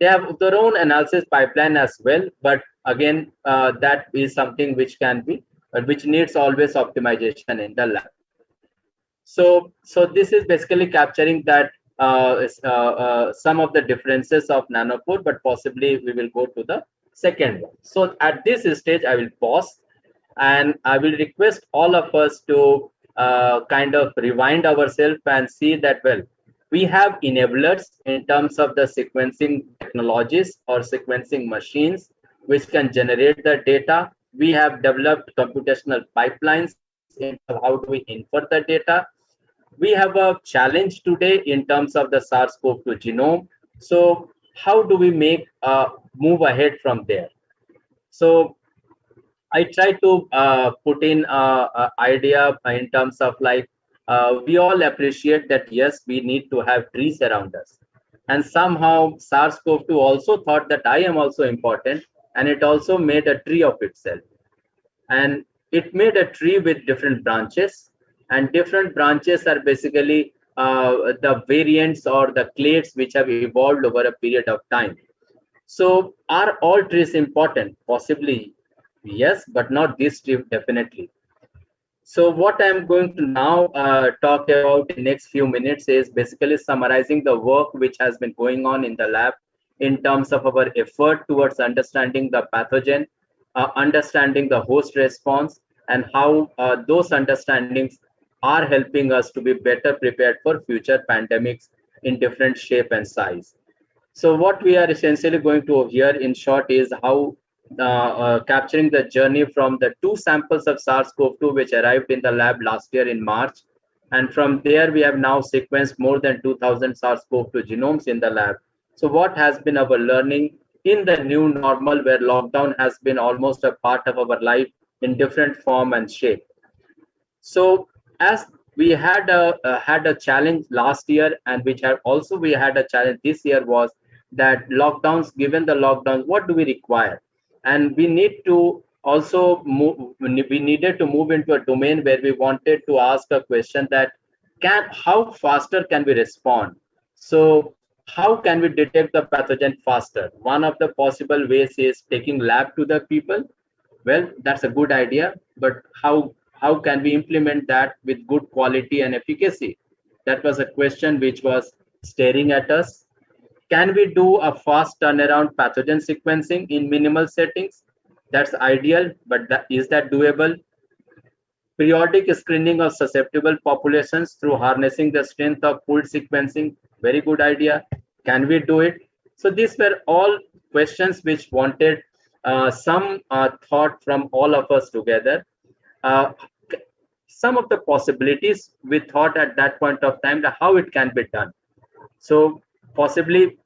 Speaker 6: They have their own analysis pipeline as well, but again, that is something which can be, which needs always optimization in the lab. So this is basically capturing that some of the differences of Nanopore, but possibly we will go to the second one. So at this stage, I will pause, and I will request all of us to kind of rewind ourselves and see that, well, we have enablers in terms of the sequencing technologies or sequencing machines which can generate the data. We have developed computational pipelines in how do we infer the data. We have a challenge today in terms of the SARS-CoV-2 genome. So how do we make move ahead from there? So I try to put in an idea in terms of like, we all appreciate that, yes, we need to have trees around us. And somehow SARS-CoV-2 also thought that I am also important, and it also made a tree of itself. And it made a tree with different branches, and different branches are basically the variants or the clades which have evolved over a period of time. So are all trees important? Possibly, yes, but not this tree definitely. So what I'm going to now talk about in the next few minutes is basically summarizing the work which has been going on in the lab in terms of our effort towards understanding the pathogen, understanding the host response, and how those understandings are helping us to be better prepared for future pandemics in different shape and size. So what we are essentially going to hear in short is how capturing the journey from the 2 samples of SARS-CoV-2 which arrived in the lab last year in March. And from there, we have now sequenced more than 2000 SARS-CoV-2 genomes in the lab. So what has been our learning in the new normal, where lockdown has been almost a part of our life in different form and shape? So as we had a challenge last year, and which have also we had a challenge this year, was that lockdowns, given the lockdowns, what do we require? And we need to also move, we needed to move into a domain where we wanted to ask a question that how faster can we respond? So how can we detect the pathogen faster? One of the possible ways is taking lab to the people. Well, that's a good idea, but how can we implement that with good quality and efficacy? That was a question which was staring at us. Can we do a fast turnaround pathogen sequencing in minimal settings? That's ideal, but is that doable? Periodic screening of susceptible populations through harnessing the strength of pooled sequencing, very good idea. Can we do it? So these were all questions which wanted some thought from all of us together. some of the possibilities we thought at that point of time, that how it can be done. So possibly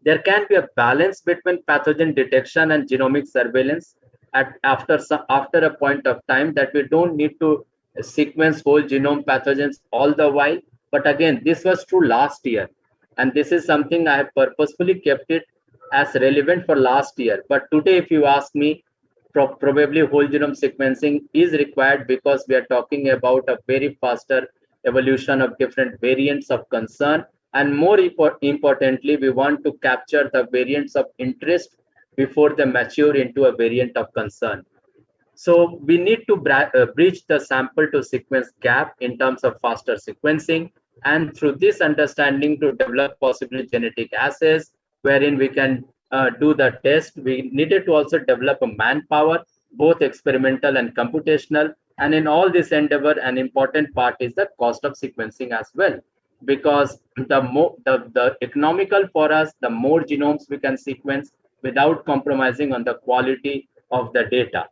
Speaker 6: there can be a balance between pathogen detection and genomic surveillance after a point of time, that we don't need to sequence whole genome pathogens all the while. But again, this was true last year, and this is something I have purposefully kept it as relevant for last year. But today, if you ask me, probably whole genome sequencing is required, because we are talking about a very faster evolution of different variants of concern, and more importantly, we want to capture the variants of interest before they mature into a variant of concern. So we need to bridge the sample to sequence gap in terms of faster sequencing, and through this understanding to develop possibly genetic assays wherein we can do the test. We needed to also develop a manpower, both experimental and computational. And in all this endeavor, an important part is the cost of sequencing as well, because the economical for us, the more genomes we can sequence without compromising on the quality of the data.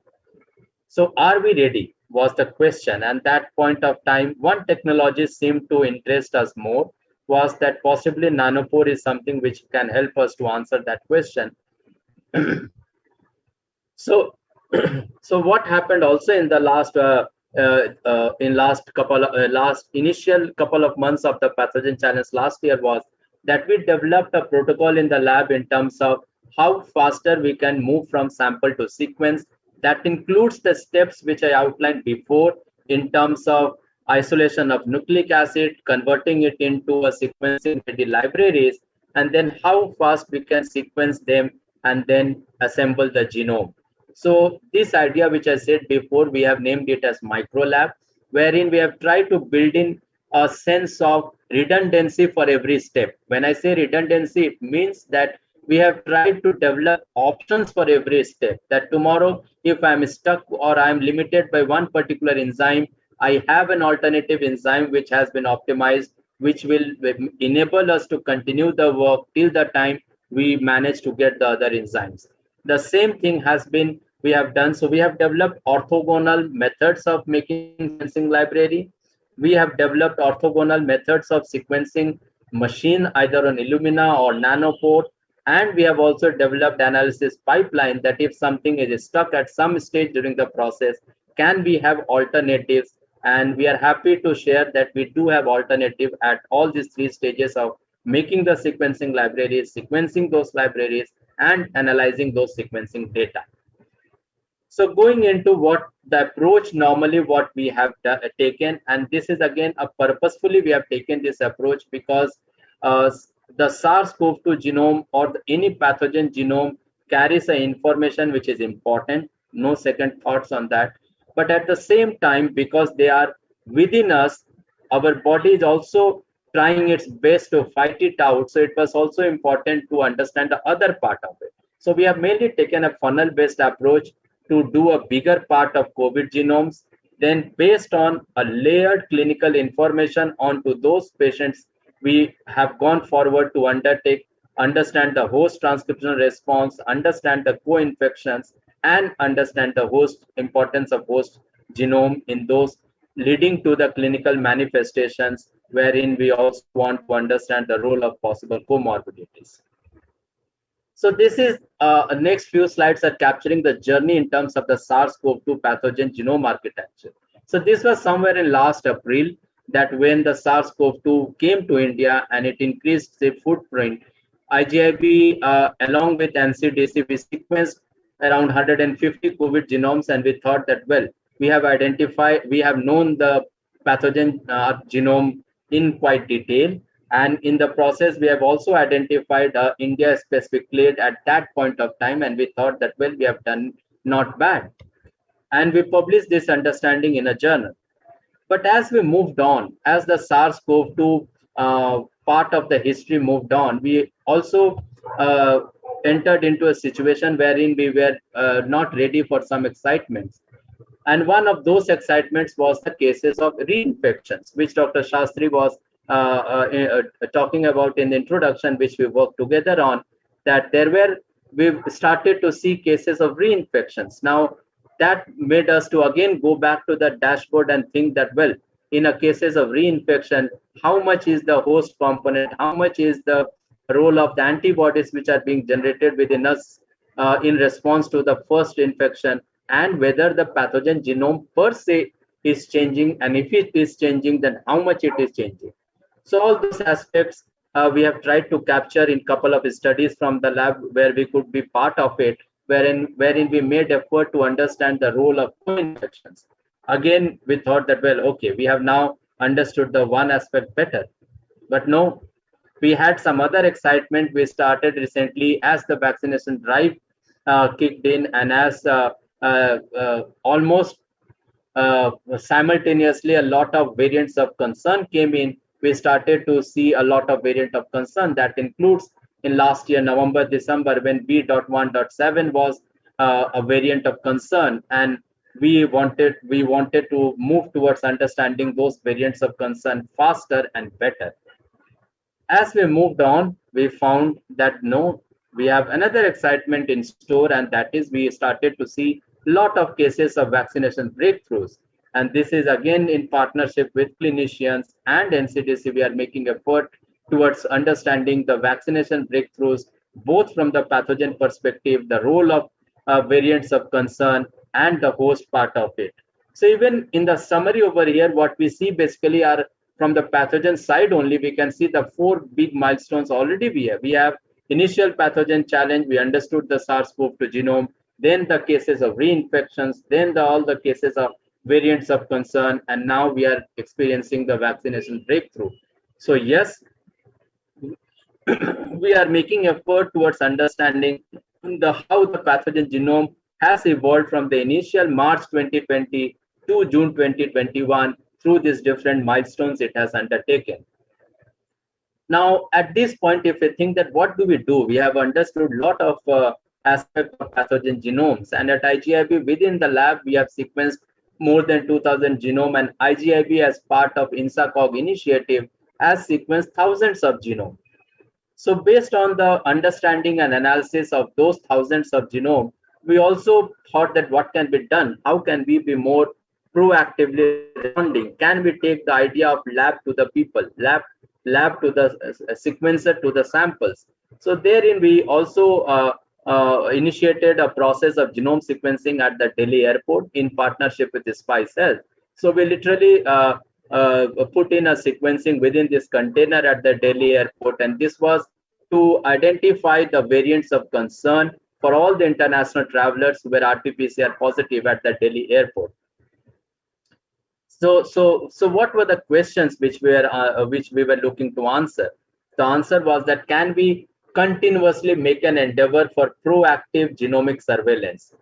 Speaker 6: So are we ready was the question. And that point of time, one technology seemed to interest us more, was that possibly Nanopore is something which can help us to answer that question. So, so what happened also in the last initial couple of months of the pathogen challenge last year was that we developed a protocol in the lab in terms of how faster we can move from sample to sequence. That includes the steps which I outlined before in terms of isolation of nucleic acid, converting it into a sequencing ready libraries, and then how fast we can sequence them and then assemble the genome. So this idea, which I said before, we have named it as Microlab, wherein we have tried to build in a sense of redundancy for every step. When I say redundancy, it means that we have tried to develop options for every step, that tomorrow, if I'm stuck or I'm limited by one particular enzyme, I have an alternative enzyme which has been optimized, which will enable us to continue the work till the time we manage to get the other enzymes. The same thing has been we have done. So we have developed orthogonal methods of making sequencing library. We have developed orthogonal methods of sequencing machine, either on Illumina or Nanopore. And we have also developed analysis pipeline, that if something is stuck at some stage during the process, can we have alternatives? And we are happy to share that we do have alternative at all these three stages of making the sequencing libraries, sequencing those libraries, and analyzing those sequencing data. So going into what the approach normally what we have taken, and this is again a purposefully we have taken this approach because the SARS-CoV-2 genome or any pathogen genome carries an information which is important, no second thoughts on that. But at the same time, because they are within us, our body is also trying its best to fight it out. So it was also important to understand the other part of it. So we have mainly taken a funnel-based approach to do a bigger part of COVID genomes. Then based on a layered clinical information onto those patients, we have gone forward to understand the host transcriptional response, understand the co-infections, and understand the host importance of host genome in those, leading to the clinical manifestations, wherein we also want to understand the role of possible comorbidities. So this is next few slides are capturing the journey in terms of the SARS-CoV-2 pathogen genome architecture. So this was somewhere in last April, that when the SARS-CoV-2 came to India and it increased the footprint, IGIB along with NCDC, we sequenced around 150 COVID genomes, and we thought that, well, we have known the pathogen genome in quite detail. And in the process, we have also identified India specific clade at that point of time. And we thought that, well, we have done not bad. And we published this understanding in a journal. But as we moved on, as the SARS-CoV-2 part of the history moved on, we also entered into a situation wherein we were not ready for some excitements. And one of those excitements was the cases of reinfections, which Dr. Shastri was talking about in the introduction, which we worked together on, that we've started to see cases of reinfections. Now, that made us to again go back to the dashboard and think that, well, in a cases of reinfection, how much is the host component, how much is the role of the antibodies which are being generated within us in response to the first infection, and whether the pathogen genome per se is changing, and if it is changing, then how much it is changing. So all those aspects we have tried to capture in couple of studies from the lab where we could be part of it, wherein we made effort to understand the role of co-infections. Again, we thought that, well, okay, we have now understood the one aspect better, but no, we had some other excitement. We started recently as the vaccination drive kicked in, and as almost simultaneously a lot of variants of concern came in, we started to see a lot of variant of concern. That includes in last year, November, December, when B.1.7 was a variant of concern, and we wanted to move towards understanding those variants of concern faster and better. As we moved on, we found that no, we have another excitement in store, and that is we started to see a lot of cases of vaccination breakthroughs. And this is again in partnership with clinicians and NCDC. We are making effort towards understanding the vaccination breakthroughs, both from the pathogen perspective, the role of variants of concern, and the host part of it. So even in the summary over here, what we see basically are from the pathogen side only, we can see the 4 big milestones already we have. We have initial pathogen challenge, we understood the SARS-CoV-2 genome, then the cases of reinfections, then all the cases of variants of concern, and now we are experiencing the vaccination breakthrough. So yes, we are making effort towards understanding how the pathogen genome has evolved from the initial March 2020 to June 2021 through these different milestones it has undertaken. Now, at this point, if we think that what do, we have understood a lot of aspects of pathogen genomes, and at IGIB within the lab, we have sequenced more than 2000 genome, and IGIB as part of INSACOG initiative has sequenced thousands of genome. So based on the understanding and analysis of those thousands of genome, we also thought that what can be done, how can we be more proactively responding? Can we take the idea of lab to the people, lab to the sequencer to the samples? So therein we also initiated a process of genome sequencing at the Delhi airport in partnership with the Spice Health. So we literally put in a sequencing within this container at the Delhi airport, and this was to identify the variants of concern for all the international travelers who were RT-PCR positive at the Delhi airport. So what were the questions which we were looking to answer? The answer was that can we continuously make an endeavor for proactive genomic surveillance,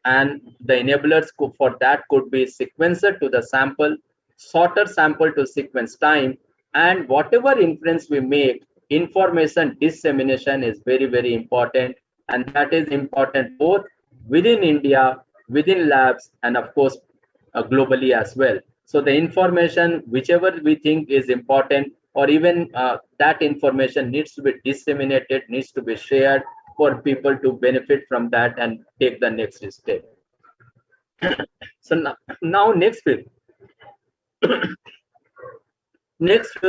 Speaker 6: and the enablers for that could be sequencer to the sample, shorter sample to sequence time, and whatever inference we make, information dissemination is very, very important, and that is important both within India, within labs, and of course globally as well. So the information, whichever we think is important, or even that information needs to be disseminated, needs to be shared for people to benefit from that and take the next step. So now next few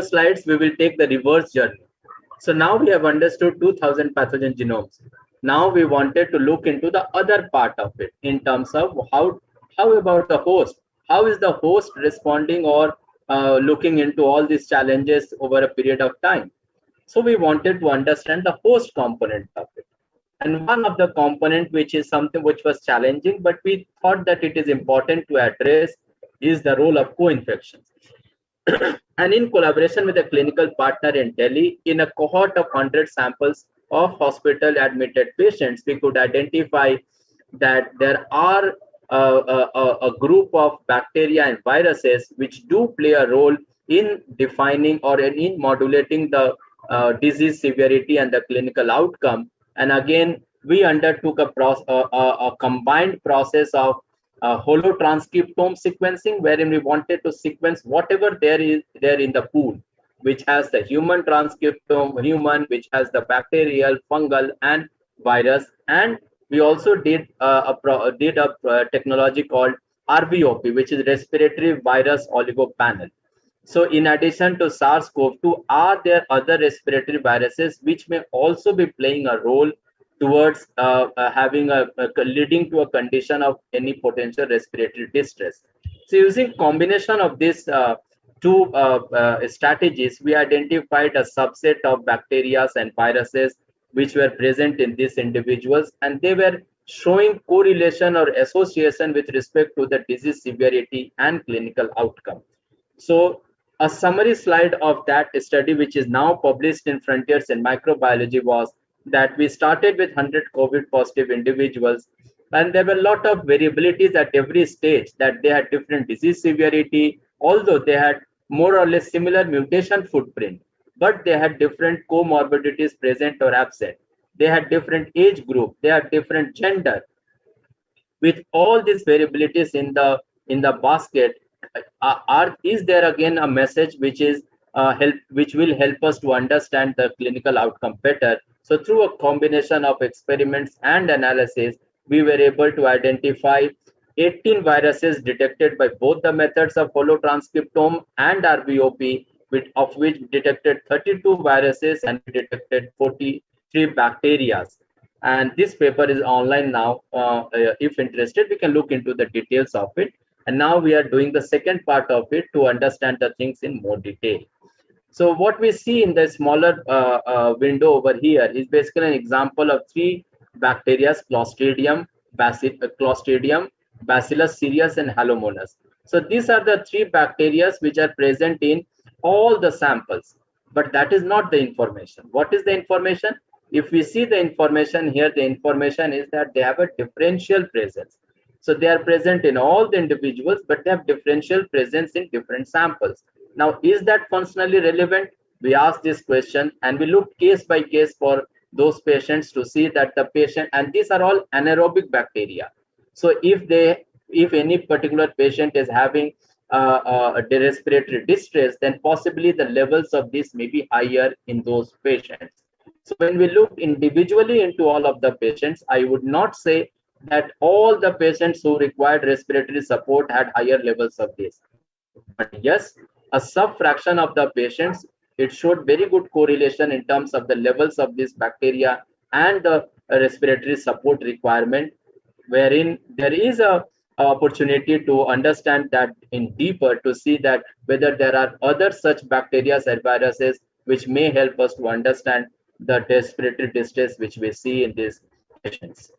Speaker 6: slides, we will take the reverse journey. So now we have understood 2000 pathogen genomes. Now we wanted to look into the other part of it in terms of how about the host? How is the host responding or looking into all these challenges over a period of time? So we wanted to understand the host component of it. And one of the component which is something which was challenging, but we thought that it is important to address, is the role of co-infections. And in collaboration with a clinical partner in Delhi, in a cohort of 100 samples of hospital admitted patients, we could identify that there are a group of bacteria and viruses which do play a role in defining or in modulating the disease severity and the clinical outcome. And again, we undertook a combined process of holotranscriptome sequencing, wherein we wanted to sequence whatever there is there in the pool, which has the human transcriptome, which has the bacterial, fungal, and virus, and we also did a technology called RVOP, which is Respiratory Virus Oligo Panel. So in addition to SARS-CoV-2, are there other respiratory viruses which may also be playing a role towards having leading to a condition of any potential respiratory distress? So using combination of these two strategies, we identified a subset of bacteria and viruses which were present in these individuals, and they were showing correlation or association with respect to the disease severity and clinical outcome. So a summary slide of that study, which is now published in Frontiers in Microbiology, was that we started with 100 COVID positive individuals, and there were a lot of variabilities at every stage, that they had different disease severity, although they had more or less similar mutation footprint, but they had different comorbidities present or absent. They had different age group, they had different gender. With all these variabilities in the basket, is there again a message which is which will help us to understand the clinical outcome better? So through a combination of experiments and analysis, we were able to identify 18 viruses detected by both the methods of whole transcriptome and RVOP, of which we detected 32 viruses and we detected 43 bacteria. And this paper is online now. If interested, we can look into the details of it. And now we are doing the second part of it to understand the things in more detail. So what we see in the smaller window over here is basically an example of three bacteria: Clostridium, Bacillus cereus, and Halomonas. So these are the three bacteria which are present in all the samples. But that is not the information. What is the information? If we see the information here, the information is that they have a differential presence. So they are present in all the individuals, but they have differential presence in different samples. Now, is that functionally relevant? We asked this question and we looked case by case for those patients to see that the patient, and these are all anaerobic bacteria. So if any particular patient is having a respiratory distress, then possibly the levels of this may be higher in those patients. So when we look individually into all of the patients, I would not say that all the patients who required respiratory support had higher levels of this. But yes, a sub-fraction of the patients, it showed very good correlation in terms of the levels of this bacteria and the respiratory support requirement, wherein there is a opportunity to understand that in deeper, to see that whether there are other such bacteria or viruses which may help us to understand the respiratory distress which we see in these patients.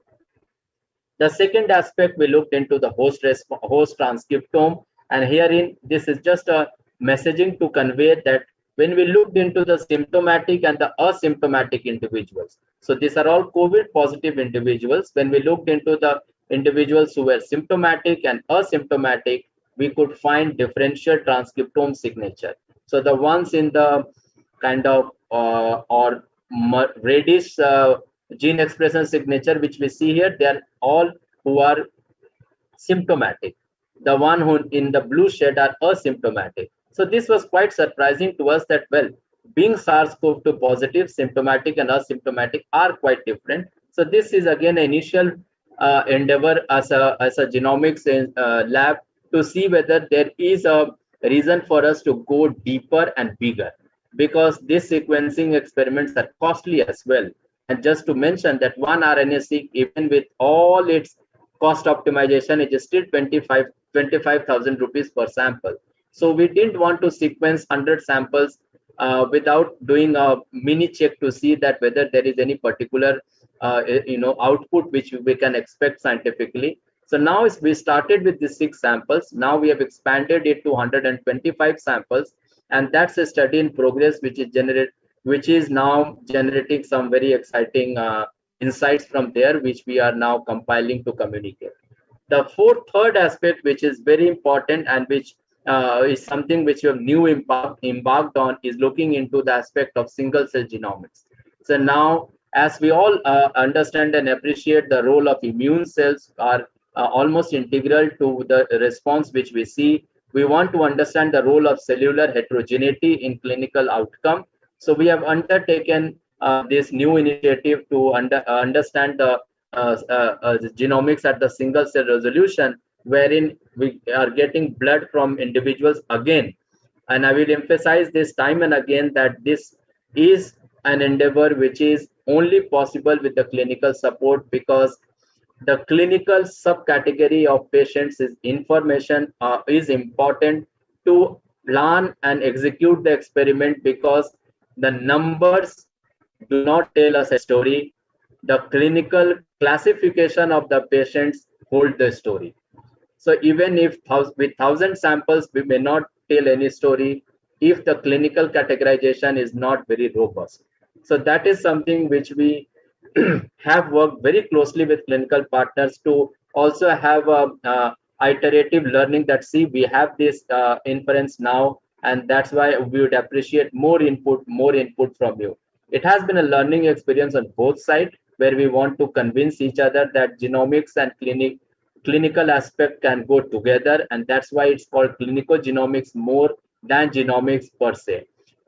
Speaker 6: The second aspect, we looked into the host transcriptome, and herein this is just a messaging to convey that when we looked into the symptomatic and the asymptomatic individuals, so these are all COVID positive individuals. When we looked into the individuals who were symptomatic and asymptomatic, we could find differential transcriptome signature. So the ones in the kind of or reddish gene expression signature which we see here, they are all who are symptomatic. The one who in the blue shade are asymptomatic. So this was quite surprising to us that, well, being SARS-CoV-2 positive, symptomatic and asymptomatic are quite different. So this is again an initial endeavor as a genomics lab to see whether there is a reason for us to go deeper and bigger, because these sequencing experiments are costly as well. And just to mention that one RNA-seq, even with all its cost optimization, it is still 25,000 rupees per sample. So we didn't want to sequence 100 samples without doing a mini check to see that whether there is any particular output which we can expect scientifically. So now we started with the 6 samples. Now we have expanded it to 125 samples, and that's a study in progress which is now generating some very exciting insights from there, which we are now compiling to communicate. The third aspect, which is very important and which is something which we have embarked on, is looking into the aspect of single cell genomics. So now, as we all understand and appreciate, the role of immune cells are almost integral to the response which we see. We want to understand the role of cellular heterogeneity in clinical outcome. So we have undertaken this new initiative to understand the genomics at the single cell resolution, wherein we are getting blood from individuals again. And I will emphasize this time and again that this is an endeavor which is only possible with the clinical support, because the clinical subcategory of patients is information is important to plan and execute the experiment, because the numbers do not tell us a story. The clinical classification of the patients hold the story. So even if with 1,000 samples, we may not tell any story if the clinical categorization is not very robust. So that is something which we have worked very closely with clinical partners to also have a iterative learning that, see, we have this inference now, and that's why we would appreciate more input from you. It has been a learning experience on both sides, where we want to convince each other that genomics and clinical aspect can go together, and that's why it's called clinical genomics more than genomics per se.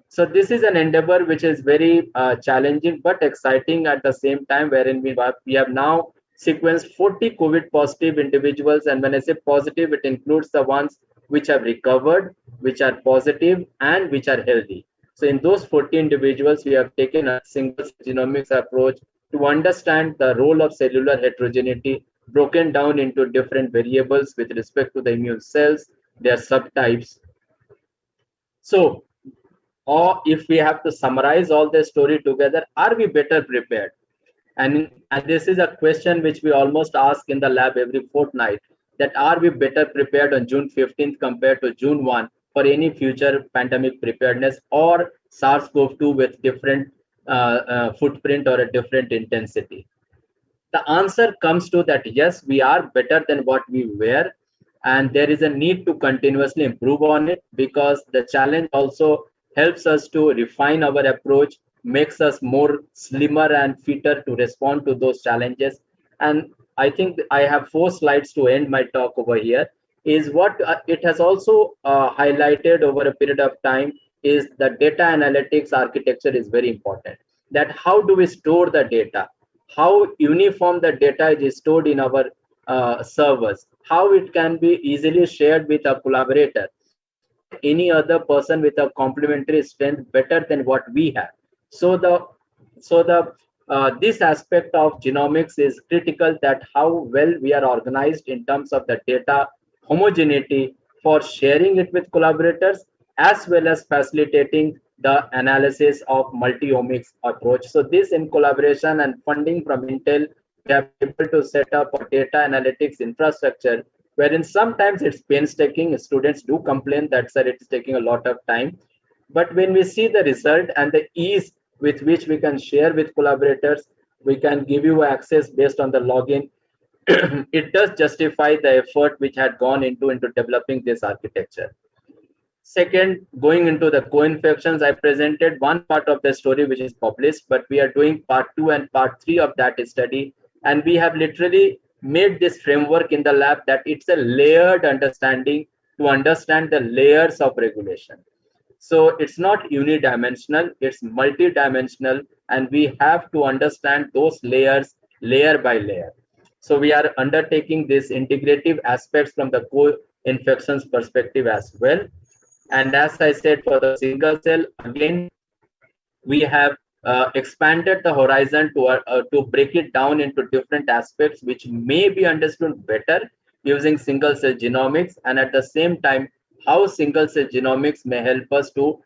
Speaker 6: So this is an endeavor which is very challenging but exciting at the same time, wherein we have now sequenced 40 COVID positive individuals, and when I say positive, it includes the ones which have recovered, which are positive, and which are healthy. So in those 40 individuals, we have taken a single genomics approach to understand the role of cellular heterogeneity broken down into different variables with respect to the immune cells, their subtypes. So, or if we have to summarize all the story together, are we better prepared? And this is a question which we almost ask in the lab every fortnight, that are we better prepared on June 15th compared to June 1 for any future pandemic preparedness or SARS-CoV-2 with different footprint or a different intensity? The answer comes to that, yes, we are better than what we were, and there is a need to continuously improve on it, because the challenge also helps us to refine our approach, makes us more slimmer and fitter to respond to those challenges. And I think I have 4 slides to end my talk over here. Is what it has also highlighted over a period of time is the data analytics architecture is very important. That how do we store the data? How uniform the data is stored in our servers, how it can be easily shared with a collaborator or any other person with a complementary strength better than what we have. So this aspect of genomics is critical, that how well we are organized in terms of the data homogeneity for sharing it with collaborators, as well as facilitating the analysis of multi-omics approach. So this, in collaboration and funding from Intel, we have been able to set up a data analytics infrastructure, wherein sometimes it's painstaking. Students do complain that, sir, it's taking a lot of time. But when we see the result and the ease with which we can share with collaborators, we can give you access based on the login. It does justify the effort which had gone into developing this architecture. Second, going into the co-infections, I presented one part of the story which is published, but we are doing part 2 and part 3 of that study. And we have literally made this framework in the lab that it's a layered understanding to understand the layers of regulation. So it's not unidimensional, it's multidimensional, and we have to understand those layers layer by layer. So we are undertaking this integrative aspects from the co-infections perspective as well. And as I said, for the single cell, again, we have expanded the horizon to break it down into different aspects which may be understood better using single cell genomics, and at the same time, how single cell genomics may help us to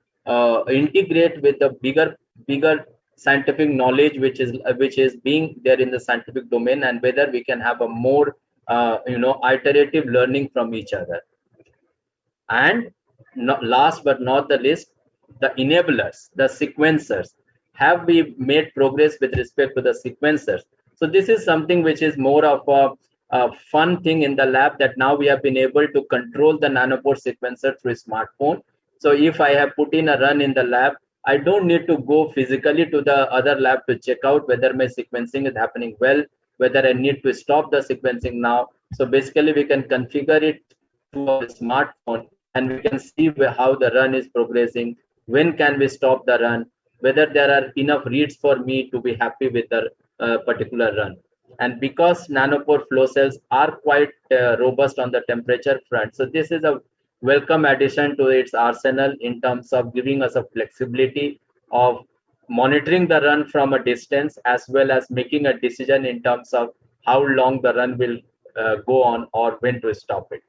Speaker 6: integrate with the bigger scientific knowledge which is being there in the scientific domain, and whether we can have a more iterative learning from each other. And last but not the least, the enablers, the sequencers. Have we made progress with respect to the sequencers? So this is something which is more of a fun thing in the lab, that now we have been able to control the Nanopore sequencer through a smartphone. So if I have put in a run in the lab, I don't need to go physically to the other lab to check out whether my sequencing is happening well, whether I need to stop the sequencing now. So basically we can configure it through our smartphone, and we can see how the run is progressing, when can we stop the run, whether there are enough reads for me to be happy with the particular run. And because nanopore flow cells are quite robust on the temperature front, so this is a welcome addition to its arsenal in terms of giving us a flexibility of monitoring the run from a distance, as well as making a decision in terms of how long the run will go on or when to stop it.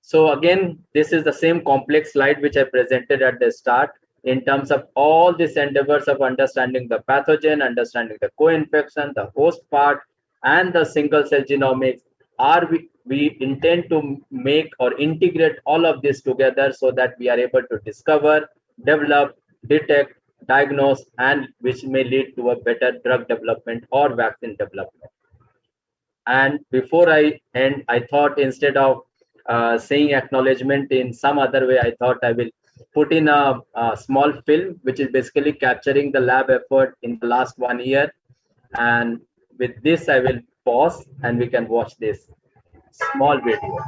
Speaker 6: So again, this is the same complex slide which I presented at the start in terms of all these endeavors of understanding the pathogen, understanding the co-infection, the host part, and the single cell genomics. We intend to make or integrate all of this together so that we are able to discover, develop, detect, diagnose, and which may lead to a better drug development or vaccine development. And before I end, I thought instead of saying acknowledgement in some other way, I thought I will put in a small film, which is basically capturing the lab effort in the last 1 year. And with this, I will pause and we can watch this small video.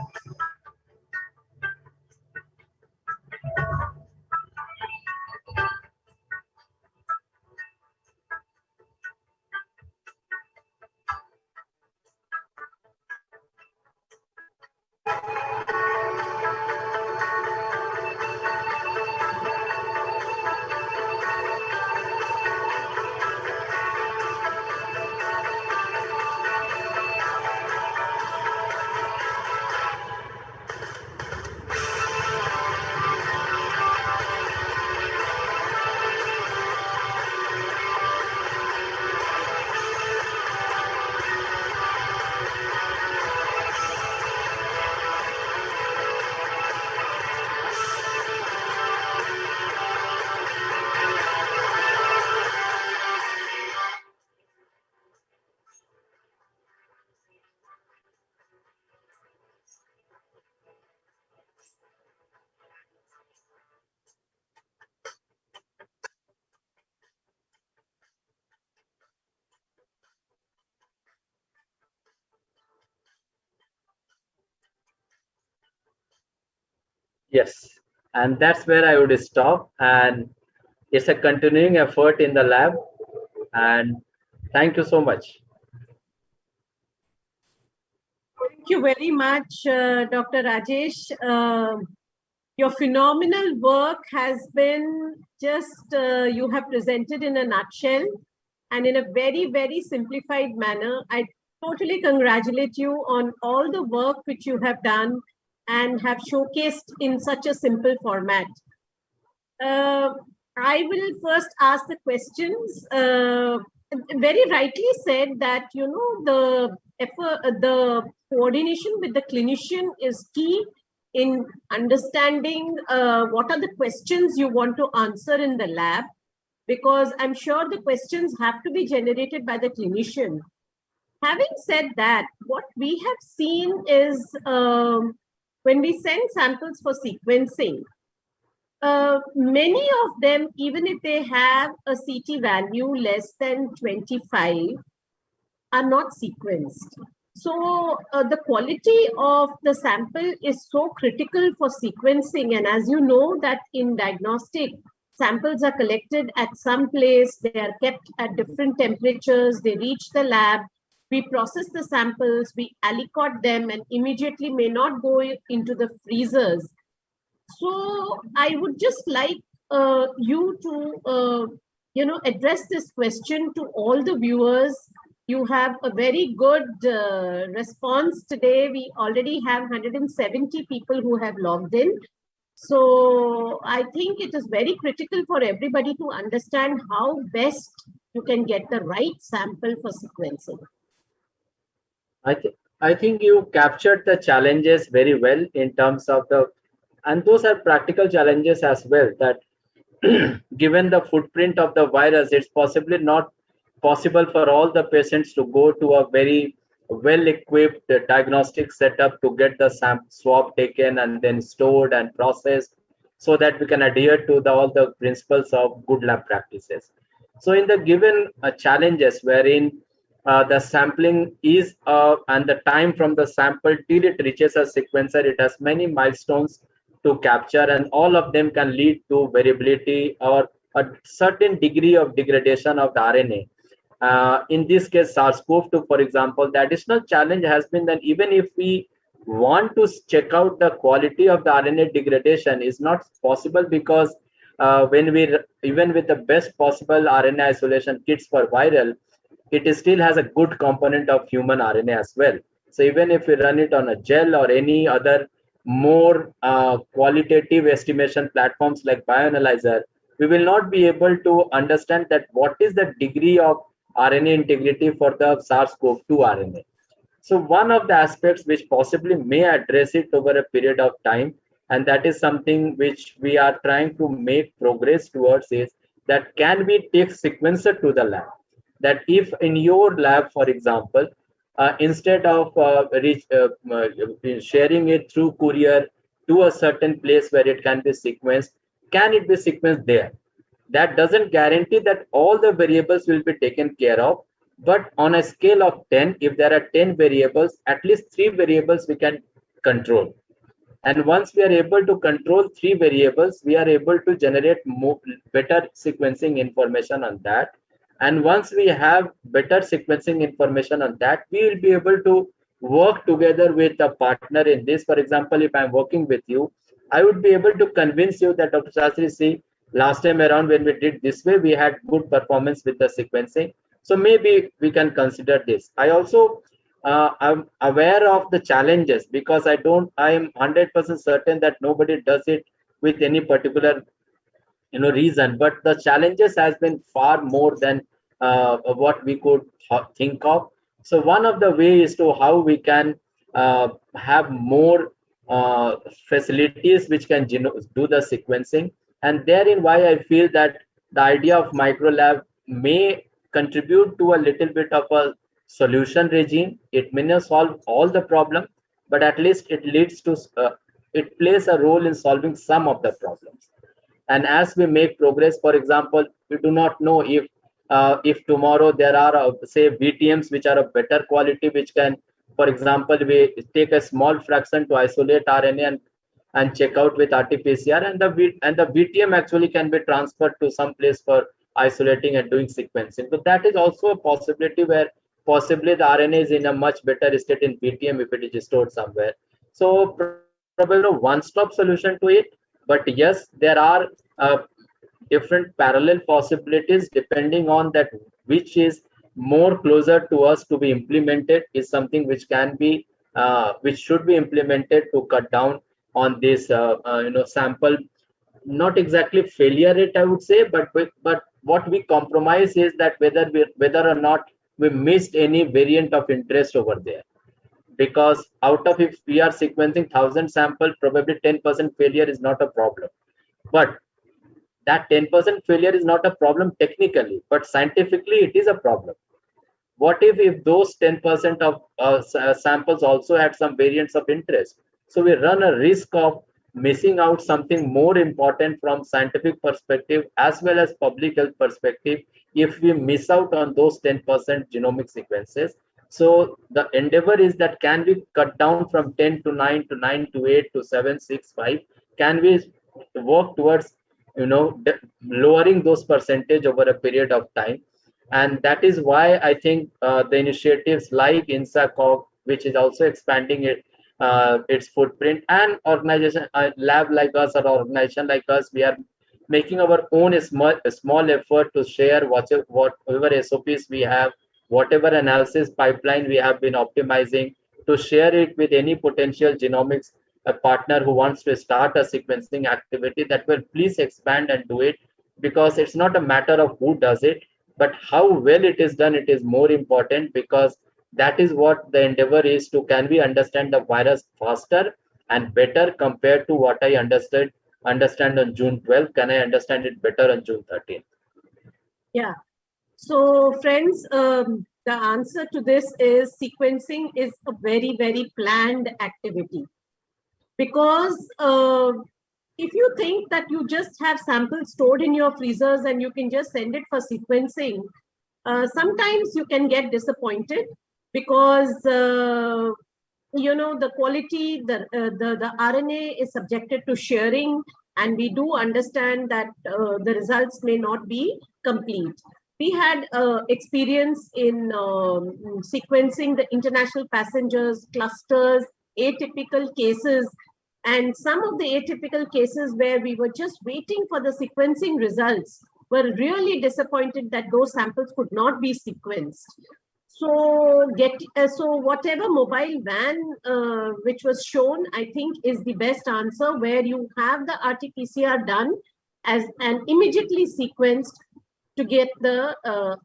Speaker 6: Yes, and that's where I would stop. And it's a continuing effort in the lab. And thank you so much.
Speaker 3: Thank you very much, Dr. Rajesh. Your phenomenal work has been just, you have presented in a nutshell and in a very, very simplified manner. I totally congratulate you on all the work which you have done and have showcased in such a simple format. I will first ask the questions. Very rightly said that, you know, the effort, the coordination with the clinician is key in understanding what are the questions you want to answer in the lab, because I'm sure the questions have to be generated by the clinician. Having said that, what we have seen is when we send samples for sequencing, many of them, even if they have a CT value less than 25, are not sequenced. So the quality of the sample is so critical for sequencing. And as you know that in diagnostic, samples are collected at some place, they are kept at different temperatures, they reach the lab, we process the samples, we aliquot them and immediately may not go into the freezers. So I would just like you to, address this question to all the viewers. You have a very good response today. We already have 170 people who have logged in. So I think it is very critical for everybody to understand how best you can get the right sample for sequencing.
Speaker 6: I think you captured the challenges very well in terms of and those are practical challenges as well, that given the footprint of the virus, it's possibly not possible for all the patients to go to a very well-equipped diagnostic setup to get the swab taken and then stored and processed so that we can adhere to all the principles of good lab practices. So in the given challenges wherein the sampling is and the time from the sample till it reaches a sequencer, it has many milestones to capture, and all of them can lead to variability or a certain degree of degradation of the RNA. In this case, SARS-CoV-2, for example, the additional challenge has been that even if we want to check out the quality of the RNA degradation, is not possible because when we, even with the best possible RNA isolation kits for viral, it still has a good component of human RNA as well. So even if we run it on a gel or any other more qualitative estimation platforms like bioanalyzer, we will not be able to understand that what is the degree of RNA integrity for the SARS-CoV-2 RNA. So one of the aspects which possibly may address it over a period of time, and that is something which we are trying to make progress towards, is that can we take sequencer to the lab? That if in your lab, for example, instead of sharing it through courier to a certain place where it can be sequenced, can it be sequenced there? That doesn't guarantee that all the variables will be taken care of, but on a scale of 10, if there are 10 variables, at least 3 variables we can control. And once we are able to control 3 variables, we are able to generate better sequencing information on that. And once we have better sequencing information on that, we will be able to work together with a partner in this. For example, if I'm working with you, I would be able to convince you that, Dr. Shastri, see, last time around when we did this way, we had good performance with the sequencing. So maybe we can consider this. I also I'm aware of the challenges because I am 100% certain that nobody does it with any particular reason, but the challenges has been far more than what we could think of. So one of the ways to how we can have more facilities which can do the sequencing, and therein why I feel that the idea of Microlab may contribute to a little bit of a solution regime. It may not solve all the problem, but at least it leads to it plays a role in solving some of the problems. And as we make progress, for example, we do not know if tomorrow there are say VTMs which are of better quality, which can, for example, we take a small fraction to isolate RNA and check out with RT-PCR, and the VTM actually can be transferred to some place for isolating and doing sequencing. But that is also a possibility where possibly the RNA is in a much better state in VTM if it is stored somewhere. So probably no one-stop solution to it, but yes, there are different parallel possibilities depending on that which is more closer to us to be implemented is something which can be which should be implemented to cut down on this sample, not exactly failure rate I would say, but what we compromise is that whether or not we missed any variant of interest over there, because out of, if we are sequencing 1,000 samples, probably 10% failure is not a problem. But that 10% failure is not a problem technically, but scientifically it is a problem. What if those 10% of samples also had some variants of interest? So we run a risk of missing out something more important from scientific perspective as well as public health perspective if we miss out on those 10% genomic sequences. So the endeavor is that can we cut down from 10 to 9 to 9 to 8 to 7, 6, 5? Can we work towards lowering those percentage over a period of time? And that is why I think the initiatives like INSACOG, which is also expanding its footprint, and organization lab like us or organization like us, we are making our own small effort to share whatever SOPs we have, whatever analysis pipeline we have been optimizing, to share it with any potential genomics a partner who wants to start a sequencing activity, that will please expand and do it, because it's not a matter of who does it, but how well it is done. It is more important, because that is what the endeavor is to, can we understand the virus faster and better compared to what I understand on June 12th? Can I understand it better on June 13th?
Speaker 3: Yeah. So friends, the answer to this is sequencing is a very, very planned activity. Because if you think that you just have samples stored in your freezers and you can just send it for sequencing, sometimes you can get disappointed, because the quality, the RNA is subjected to sharing, and we do understand that the results may not be complete. We had experience in sequencing the international passengers, clusters, atypical cases, and some of the atypical cases where we were just waiting for the sequencing results were really disappointed that those samples could not be sequenced. So so whatever mobile van which was shown, I think is the best answer, where you have the RT-PCR done as and immediately sequenced to get the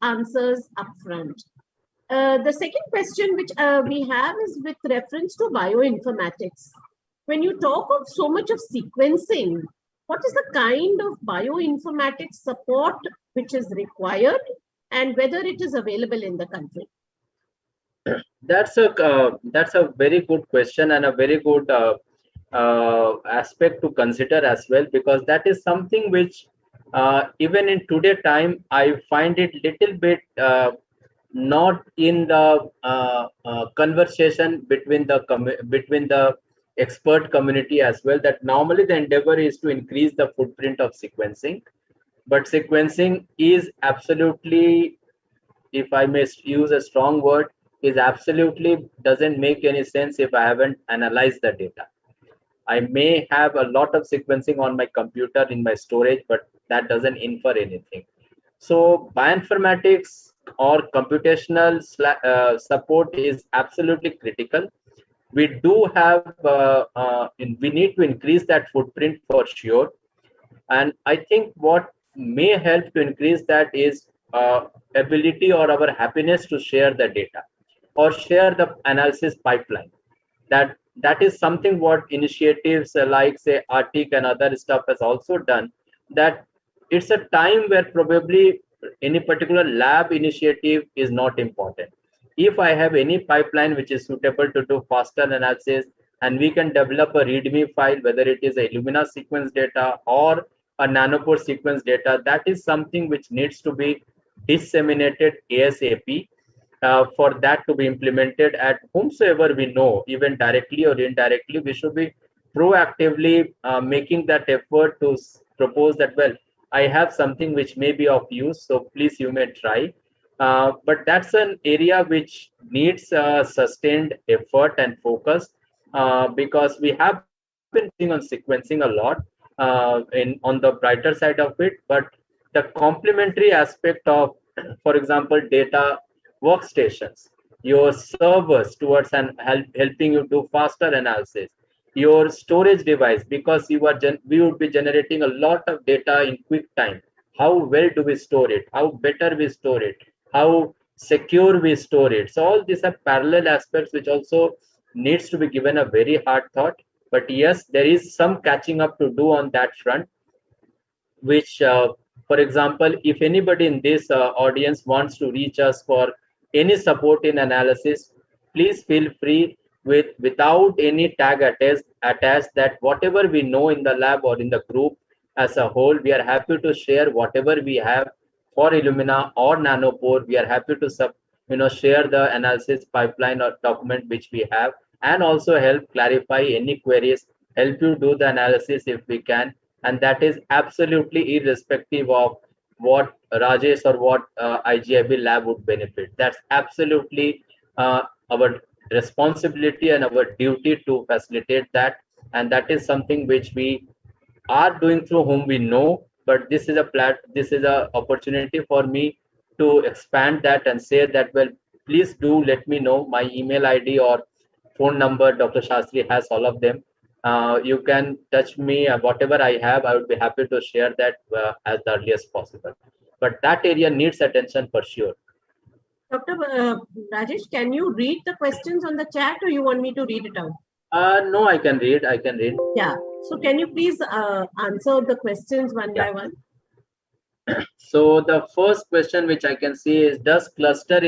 Speaker 3: answers upfront. The second question which we have is with reference to bioinformatics. When you talk of so much of sequencing, what is the kind of bioinformatics support which is required and whether it is available in the country?
Speaker 6: That's a very good question and a very good aspect to consider as well, because that is something which even in today time I find it little bit not in the conversation between the expert community as well. That normally the endeavor is to increase the footprint of sequencing, but sequencing is absolutely, if I may use a strong word, is absolutely doesn't make any sense if I haven't analyzed the data. I may have a lot of sequencing on my computer in my storage, but that doesn't infer anything. So bioinformatics or computational support is absolutely critical. We do have, we need to increase that footprint for sure. And I think what may help to increase that is ability or our happiness to share the data or share the analysis pipeline. That is something what initiatives like say Arctic and other stuff has also done. That it's a time where probably any particular lab initiative is not important. If I have any pipeline which is suitable to do faster analysis, and we can develop a README file, whether it is a Illumina sequence data or a Nanopore sequence data, that is something which needs to be disseminated ASAP. For that to be implemented at whomsoever we know, even directly or indirectly, we should be proactively making that effort to propose that, well, I have something which may be of use, so please you may try. But that's an area which needs sustained effort and focus, because we have been working on sequencing a lot on the brighter side of it, but the complementary aspect of, for example, data workstations, your servers towards and helping you do faster analysis, your storage device, because we would be generating a lot of data in quick time. How well do we store it? How better we store it? How secure we store it? So all these are parallel aspects which also needs to be given a very hard thought. But yes, there is some catching up to do on that front, which for example, if anybody in this audience wants to reach us for any support in analysis, please feel free without any tag attached, that whatever we know in the lab or in the group as a whole, we are happy to share whatever we have for Illumina or Nanopore. We are happy to share the analysis pipeline or document which we have, and also help clarify any queries, help you do the analysis if we can. And that is absolutely irrespective of what Rajesh or what IGIB lab would benefit. That's absolutely our responsibility and our duty to facilitate that. And that is something which we are doing through whom we know. But this is a opportunity for me to expand that and say that, well, please do let me know. My email ID or phone number, Dr. Shastri has all of them. You can touch me, whatever I have, I would be happy to share that as early as possible. But that area needs attention for sure.
Speaker 3: Dr. Rajesh, can you read the questions on the chat, or you want me to read it out?
Speaker 6: No, I can read.
Speaker 3: Yeah. So can you please answer the questions one by one?
Speaker 6: So the first question which I can see is, does cluster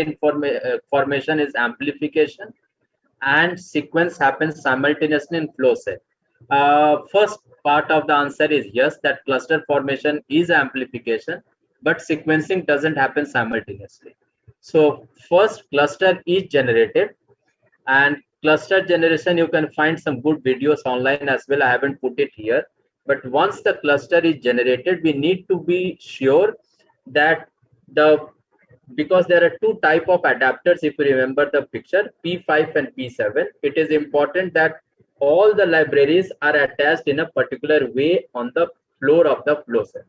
Speaker 6: formation is amplification and sequence happens simultaneously in flow cell? First part of the answer is yes, that cluster formation is amplification, but sequencing doesn't happen simultaneously. So first cluster is generated, and cluster generation, you can find some good videos online as well. I haven't put it here, but once the cluster is generated, we need to be sure that because there are two type of adapters, if you remember the picture, P5 and P7, it is important that all the libraries are attached in a particular way on the floor of the flow cell.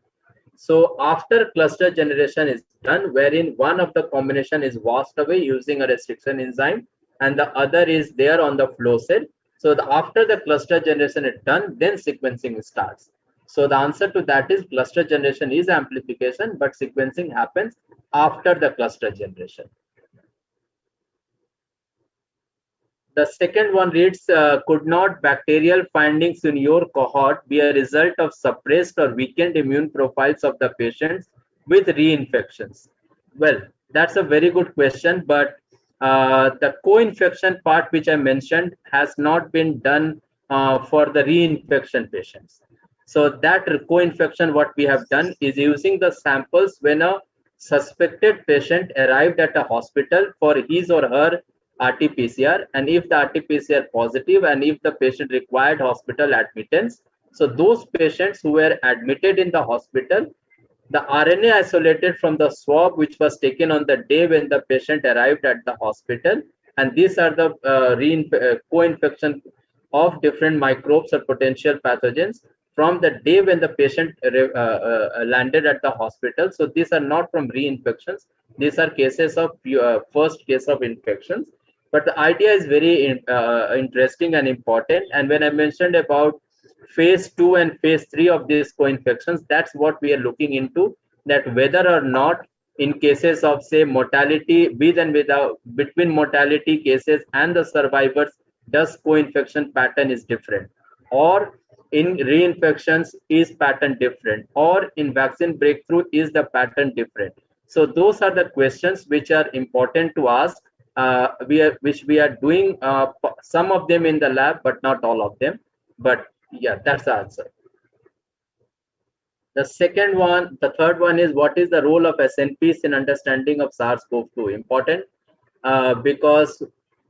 Speaker 6: So after cluster generation is done, wherein one of the combination is washed away using a restriction enzyme and the other is there on the flow cell. So after the cluster generation is done, then sequencing starts. So the answer to that is cluster generation is amplification, but sequencing happens after the cluster generation. The second one reads, could not bacterial findings in your cohort be a result of suppressed or weakened immune profiles of the patients with reinfections? Well, that's a very good question, but the co-infection part which I mentioned has not been done for the reinfection patients. So that co-infection, what we have done is using the samples when a suspected patient arrived at a hospital for his or her RT-PCR, and if the RT-PCR positive and if the patient required hospital admittance, so those patients who were admitted in the hospital, the RNA isolated from the swab which was taken on the day when the patient arrived at the hospital, and these are the co-infection of different microbes or potential pathogens from the day when the patient landed at the hospital. So these are not from reinfections. These are cases of first case of infections. But the idea is very interesting and important. And when I mentioned about phase 2 and phase 3 of these co-infections, that's what we are looking into, that whether or not in cases of say mortality with and without, between mortality cases and the survivors, does co-infection pattern is different, or in reinfections is pattern different, or in vaccine breakthrough is the pattern different. So those are the questions which are important to ask, which we are doing some of them in the lab, but not all of them. But yeah, that's the answer. The third one is, what is the role of SNPs in understanding of SARS-CoV-2? Important because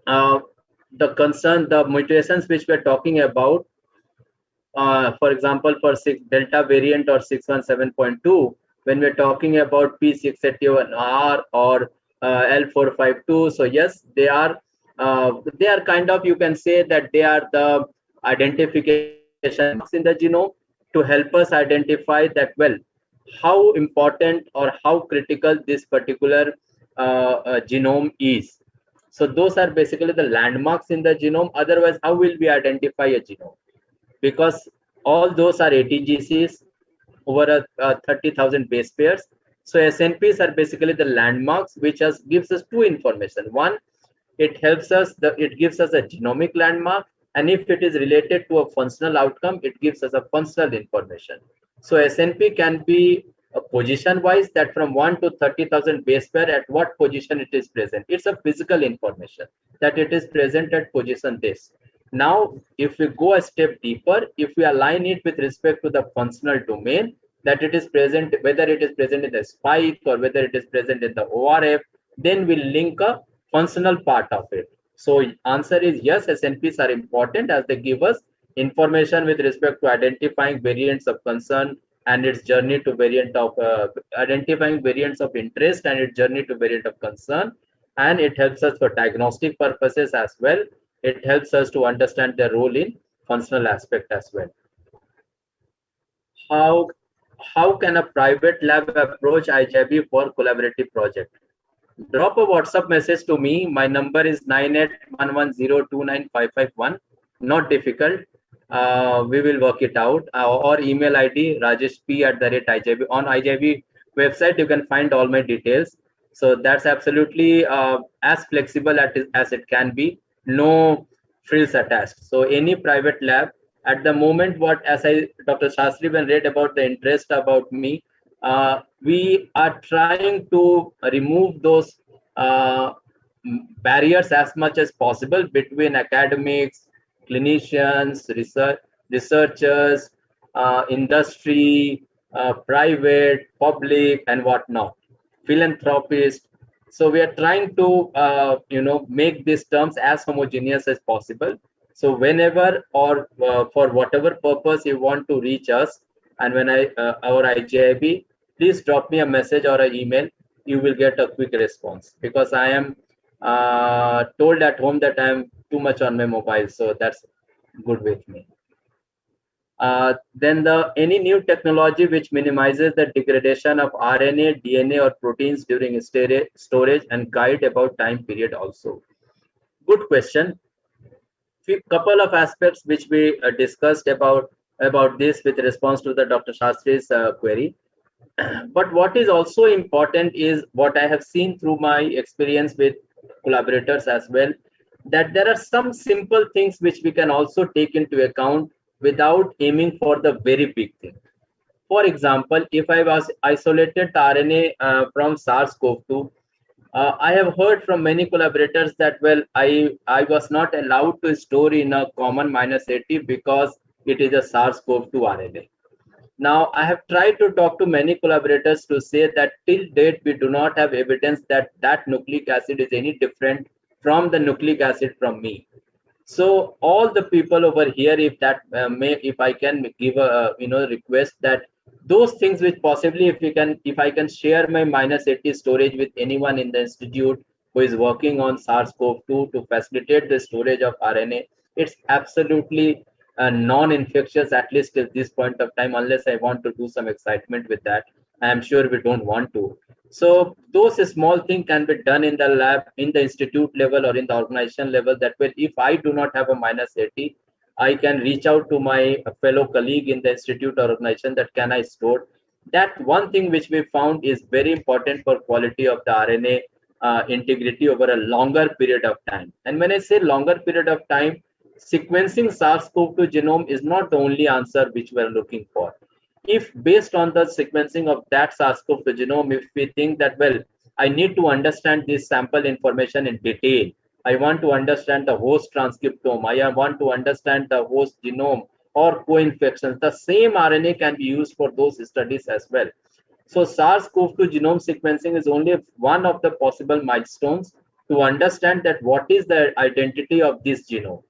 Speaker 6: the mutations which we're talking about, for example, for Delta variant or 617.2, when we're talking about P681R or L452, so yes, they are kind of, you can say that they are the identification marks in the genome to help us identify that, well, how important or how critical this particular genome is. So those are basically the landmarks in the genome. Otherwise, how will we identify a genome? Because all those are ATGCs over 30,000 base pairs. So SNPs are basically the landmarks, which gives us two information. One, it helps us, it gives us a genomic landmark, and if it is related to a functional outcome, it gives us a functional information. So SNP can be position wise, that from 1 to 30,000 base pair, at what position it is present. It's a physical information that it is present at position this. Now, if we go a step deeper, if we align it with respect to the functional domain, that it is present, whether it is present in the spike or whether it is present in the ORF, then we'll link a functional part of it. So answer is yes, SNPs are important as they give us information with respect to identifying variants of concern and its journey to variant of identifying variants of interest and its journey to variant of concern. And it helps us for diagnostic purposes as well. It helps us to understand their role in functional aspect as well. How can a private lab approach IGIB for collaborative project? Drop a WhatsApp message to me. My number is 9811029551. Not difficult. We will work it out. Or email ID rajeshp@IGIB. On IGIB website, you can find all my details. So that's absolutely as flexible as it can be. No frills attached. So any private lab at the moment, Dr. Shastri when read about the interest about me, we are trying to remove those barriers as much as possible between academics, clinicians, researchers, industry, private, public, and whatnot, philanthropists. So we are trying to make these terms as homogeneous as possible. So whenever or for whatever purpose you want to reach us, and when our IGIB, please drop me a message or an email. you will get a quick response, because I am told at home that I am too much on my mobile, so that's good with me. Then any new technology which minimizes the degradation of RNA, DNA, or proteins during storage and guide about time period also. Good question. Few couple of aspects which we discussed about this with response to the Dr. Shastri's query. But what is also important is what I have seen through my experience with collaborators as well, that there are some simple things which we can also take into account without aiming for the very big thing. For example, if I was isolated RNA from SARS-CoV-2, I have heard from many collaborators that, well, I was not allowed to store in a common -80 because it is a SARS-CoV-2 RNA. Now, I have tried to talk to many collaborators to say that till date, we do not have evidence that that nucleic acid is any different from the nucleic acid from me. So all the people over here, if that if I can give a request that those things which possibly if I can share my -80 storage with anyone in the institute who is working on SARS-CoV-2 to facilitate the storage of RNA, it's absolutely non-infectious, at least till this point of time, unless I want to do some excitement with that. I'm sure we don't want to. So those small things can be done in the lab, in the institute level, or in the organization level, that way if I do not have a -80, I can reach out to my fellow colleague in the institute or organization that can I store. That one thing which we found is very important for quality of the RNA integrity over a longer period of time. And when I say longer period of time, sequencing SARS-CoV-2 genome is not the only answer which we're looking for. If based on the sequencing of that SARS-CoV-2 genome, if we think that, well, I need to understand this sample information in detail, I want to understand the host transcriptome, I want to understand the host genome or co-infections, the same RNA can be used for those studies as well. So SARS-CoV-2 genome sequencing is only one of the possible milestones to understand that what is the identity of this genome,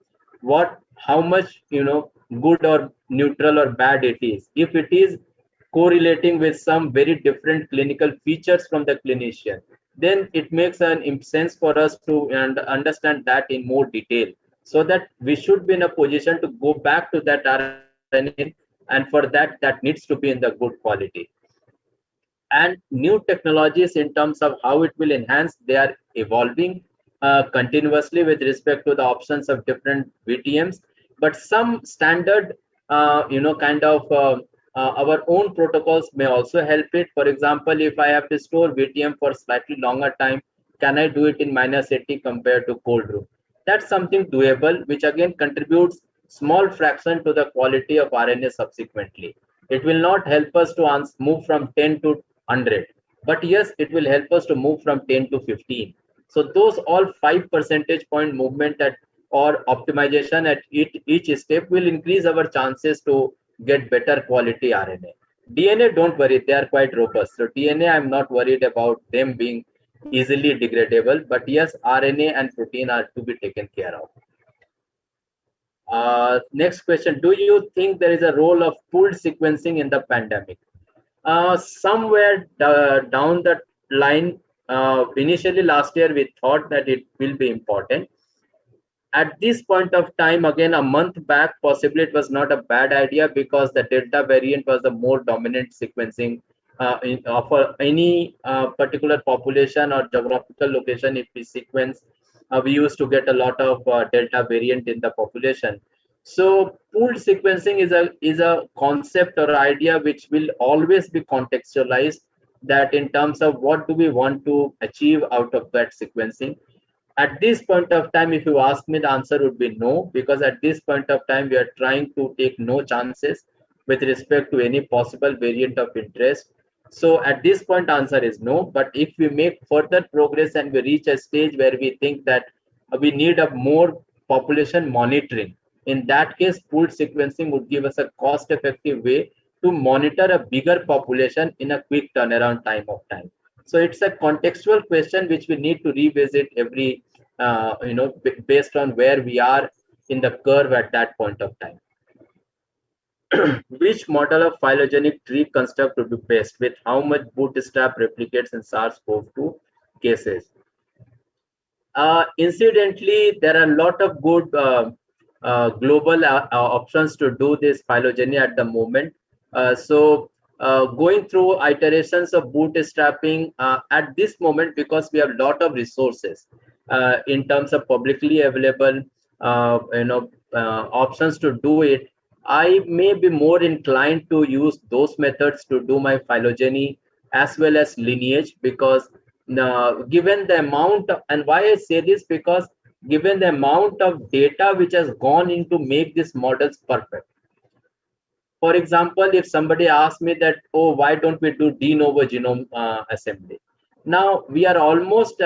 Speaker 6: how much good or neutral or bad it is. If it is correlating with some very different clinical features from the clinician, then it makes an sense for us to understand that in more detail, so that we should be in a position to go back to that RNA, and for that needs to be in the good quality. And new technologies in terms of how it will enhance, they are evolving continuously with respect to the options of different VTMs, but some standard our own protocols may also help it. For example, if I have to store VTM for slightly longer time, can I do it in -80 compared to cold room? That's something doable, which again contributes small fraction to the quality of RNA subsequently. It will not help us to move from 10 to 100, but yes, it will help us to move from 10 to 15. So those all 5 percentage point movement or optimization at each step will increase our chances to get better quality RNA. DNA, don't worry, they are quite robust. So DNA, I'm not worried about them being easily degradable, but yes, RNA and protein are to be taken care of. Next question, do you think there is a role of pooled sequencing in the pandemic? Somewhere down the line, initially last year, we thought that it will be important. At this point of time, again, a month back, possibly it was not a bad idea, because the Delta variant was the more dominant sequencing of any particular population or geographical location. If we sequence, we used to get a lot of Delta variant in the population. So pooled sequencing is a concept or idea which will always be contextualized, that in terms of what do we want to achieve out of that sequencing. At this point of time, if you ask me, the answer would be no, because at this point of time, we are trying to take no chances with respect to any possible variant of interest. So at this point, answer is no. But if we make further progress and we reach a stage where we think that we need a more population monitoring, in that case, pooled sequencing would give us a cost-effective way to monitor a bigger population in a quick turnaround time of time. So it's a contextual question which we need to revisit every, based on where we are in the curve at that point of time. which model of phylogenetic tree construct would be best, with how much bootstrap replicates in SARS-CoV-2 cases. Incidentally, there are a lot of good global options to do this phylogeny at the moment. Going through iterations of bootstrapping at this moment, because we have a lot of resources in terms of publicly available options to do it, I may be more inclined to use those methods to do my phylogeny as well as lineage, because given the amount of, and why I say this, because given the amount of data which has gone into make these models perfect. For example, if somebody asks me that, oh, why don't we do de novo genome assembly? Now we are almost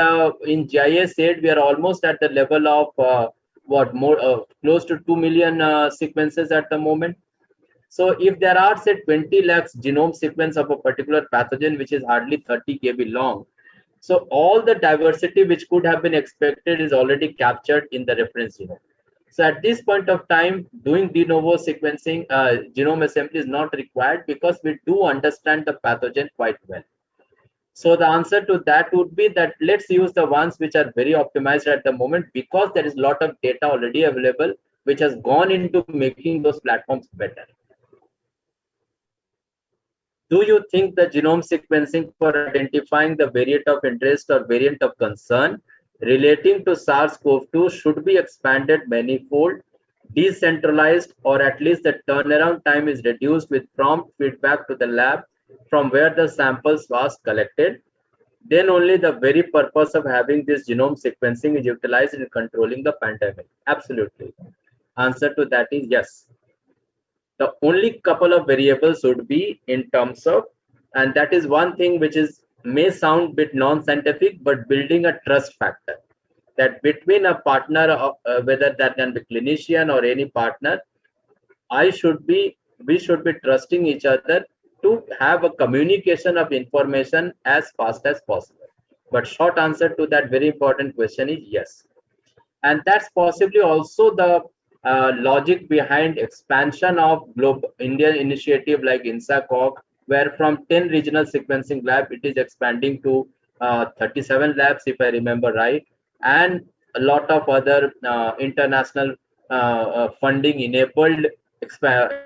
Speaker 6: in GIS aid, we are almost at the level of close to 2 million sequences at the moment. So if there are, say, 20 lakhs genome sequence of a particular pathogen, which is hardly 30 kb long, so all the diversity which could have been expected is already captured in the reference genome. So at this point of time, doing de novo sequencing, genome assembly is not required, because we do understand the pathogen quite well. So the answer to that would be that let's use the ones which are very optimized at the moment, because there is a lot of data already available, which has gone into making those platforms better. Do you think the genome sequencing for identifying the variant of interest or variant of concern relating to SARS-CoV-2 should be expanded manifold, decentralized, or at least the turnaround time is reduced with prompt feedback to the lab from where the samples was collected? Then only the very purpose of having this genome sequencing is utilized in controlling the pandemic. Absolutely. Answer to that is yes. The only couple of variables would be in terms of, and that is one thing which is may sound bit non-scientific, but building a trust factor, that between a partner of whether that can be clinician or any partner, we should be trusting each other to have a communication of information as fast as possible. But short answer to that very important question is yes. And that's possibly also the logic behind expansion of Indian initiative like INSACOG, where from 10 regional sequencing lab, it is expanding to 37 labs, if I remember right, and a lot of other international funding enabled expansion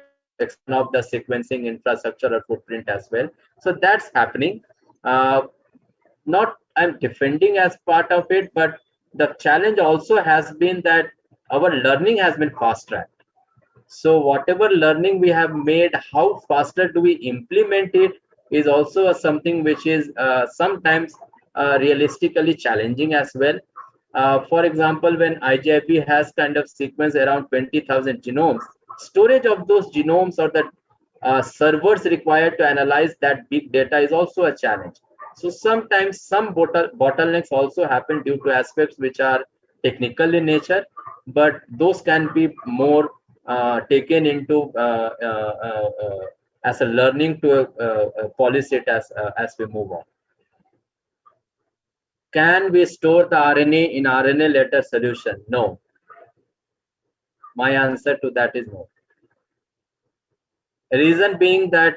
Speaker 6: of the sequencing infrastructure or footprint as well. So that's happening. Not I'm defending as part of it, but the challenge also has been that our learning has been fast tracked. So whatever learning we have made, how faster do we implement it is also something which is sometimes realistically challenging as well. For example, when IGIB has kind of sequenced around 20,000 genomes, storage of those genomes or the servers required to analyze that big data is also a challenge. So sometimes some bottlenecks also happen due to aspects which are technical in nature, but those can be more taken into as a learning to polish it as we move on. Can we store the RNA in RNA letter solution? No. My answer to that is no. Reason being that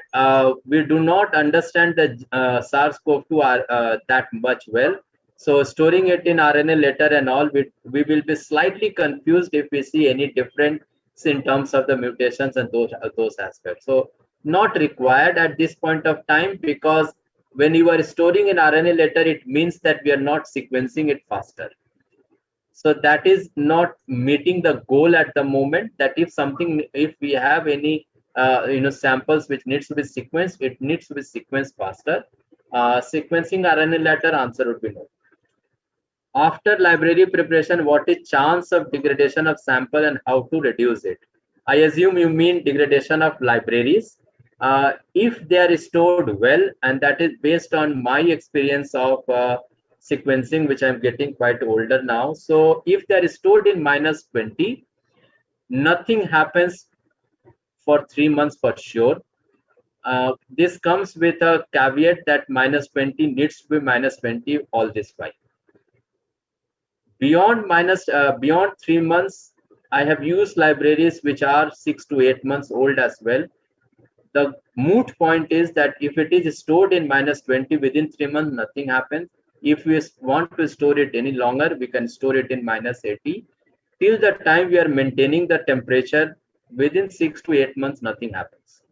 Speaker 6: we do not understand the SARS-CoV-2 that much well. So storing it in RNA letter and all, we will be slightly confused if we see any difference in terms of the mutations and those aspects. So not required at this point of time, because when you are storing in RNA letter, it means that we are not sequencing it faster. So that is not meeting the goal at the moment, that if we have any samples which needs to be sequenced, it needs to be sequenced faster. Sequencing RNA letter, answer would be no. After library preparation, what is chance of degradation of sample and how to reduce it? I assume you mean degradation of libraries. If they are stored well, and that is based on my experience of sequencing, which I'm getting quite older now. So if they are stored in -20, nothing happens for 3 months for sure. This comes with a caveat that -20 needs to be -20 all this while. Beyond 3 months, I have used libraries which are 6 to 8 months old as well. The moot point is that if it is stored in -20 within 3 months, nothing happens. If we want to store it any longer, we can store it in -80. Till the time we are maintaining the temperature, within 6 to 8 months, nothing happens.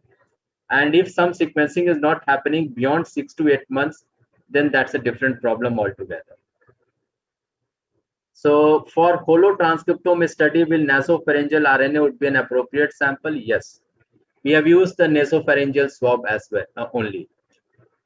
Speaker 6: And if some sequencing is not happening beyond 6 to 8 months, then that's a different problem altogether. So for holotranscriptome study, will nasopharyngeal RNA would be an appropriate sample? Yes. We have used the nasopharyngeal swab as well only.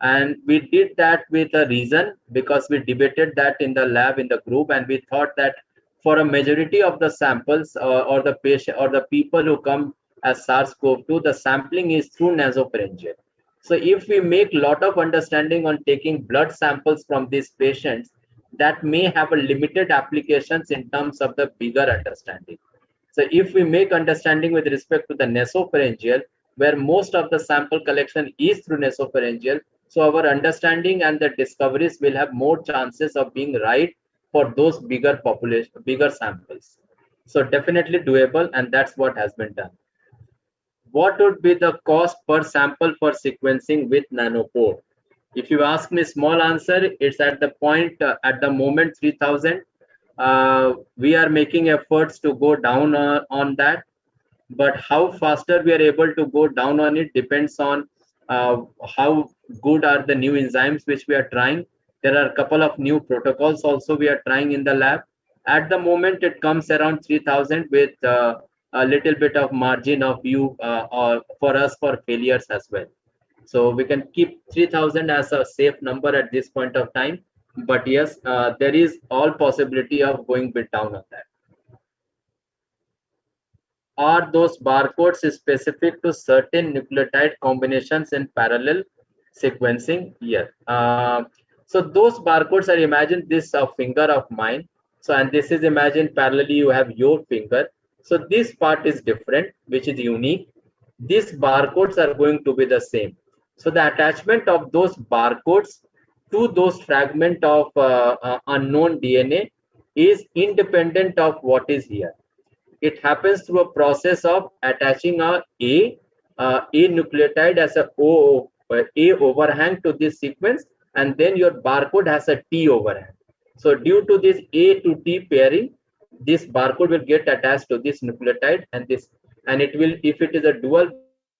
Speaker 6: And we did that with a reason, because we debated that in the lab, in the group, and we thought that for a majority of the samples or the patient or the people who come as SARS-CoV-2, the sampling is through nasopharyngeal. So if we make a lot of understanding on taking blood samples from these patients, that may have a limited applications in terms of the bigger understanding. So if we make understanding with respect to the nasopharyngeal, where most of the sample collection is through nasopharyngeal, so our understanding and the discoveries will have more chances of being right for those bigger population, bigger samples. So definitely doable, and that's what has been done. What would be the cost per sample for sequencing with Nanopore? If you ask me small answer, it's at the point at the moment 3,000. We are making efforts to go down on that, but how faster we are able to go down on it depends on how good are the new enzymes which we are trying. There are a couple of new protocols also we are trying in the lab. At the moment, it comes around 3,000 with a little bit of margin of view for us for failures as well. So we can keep 3,000 as a safe number at this point of time. But yes, there is all possibility of going a bit down on that. Are those barcodes specific to certain nucleotide combinations in parallel sequencing? Yes. So those barcodes are, imagine this a finger of mine. So, and this is, imagine parallelly you have your finger. So this part is different, which is unique. These barcodes are going to be the same. So the attachment of those barcodes to those fragment of unknown DNA is independent of what is here. It happens through a process of attaching a nucleotide as a overhang to this sequence, and then your barcode has a T overhang. So due to this A to T pairing, this barcode will get attached to this nucleotide, and it will, if it is a dual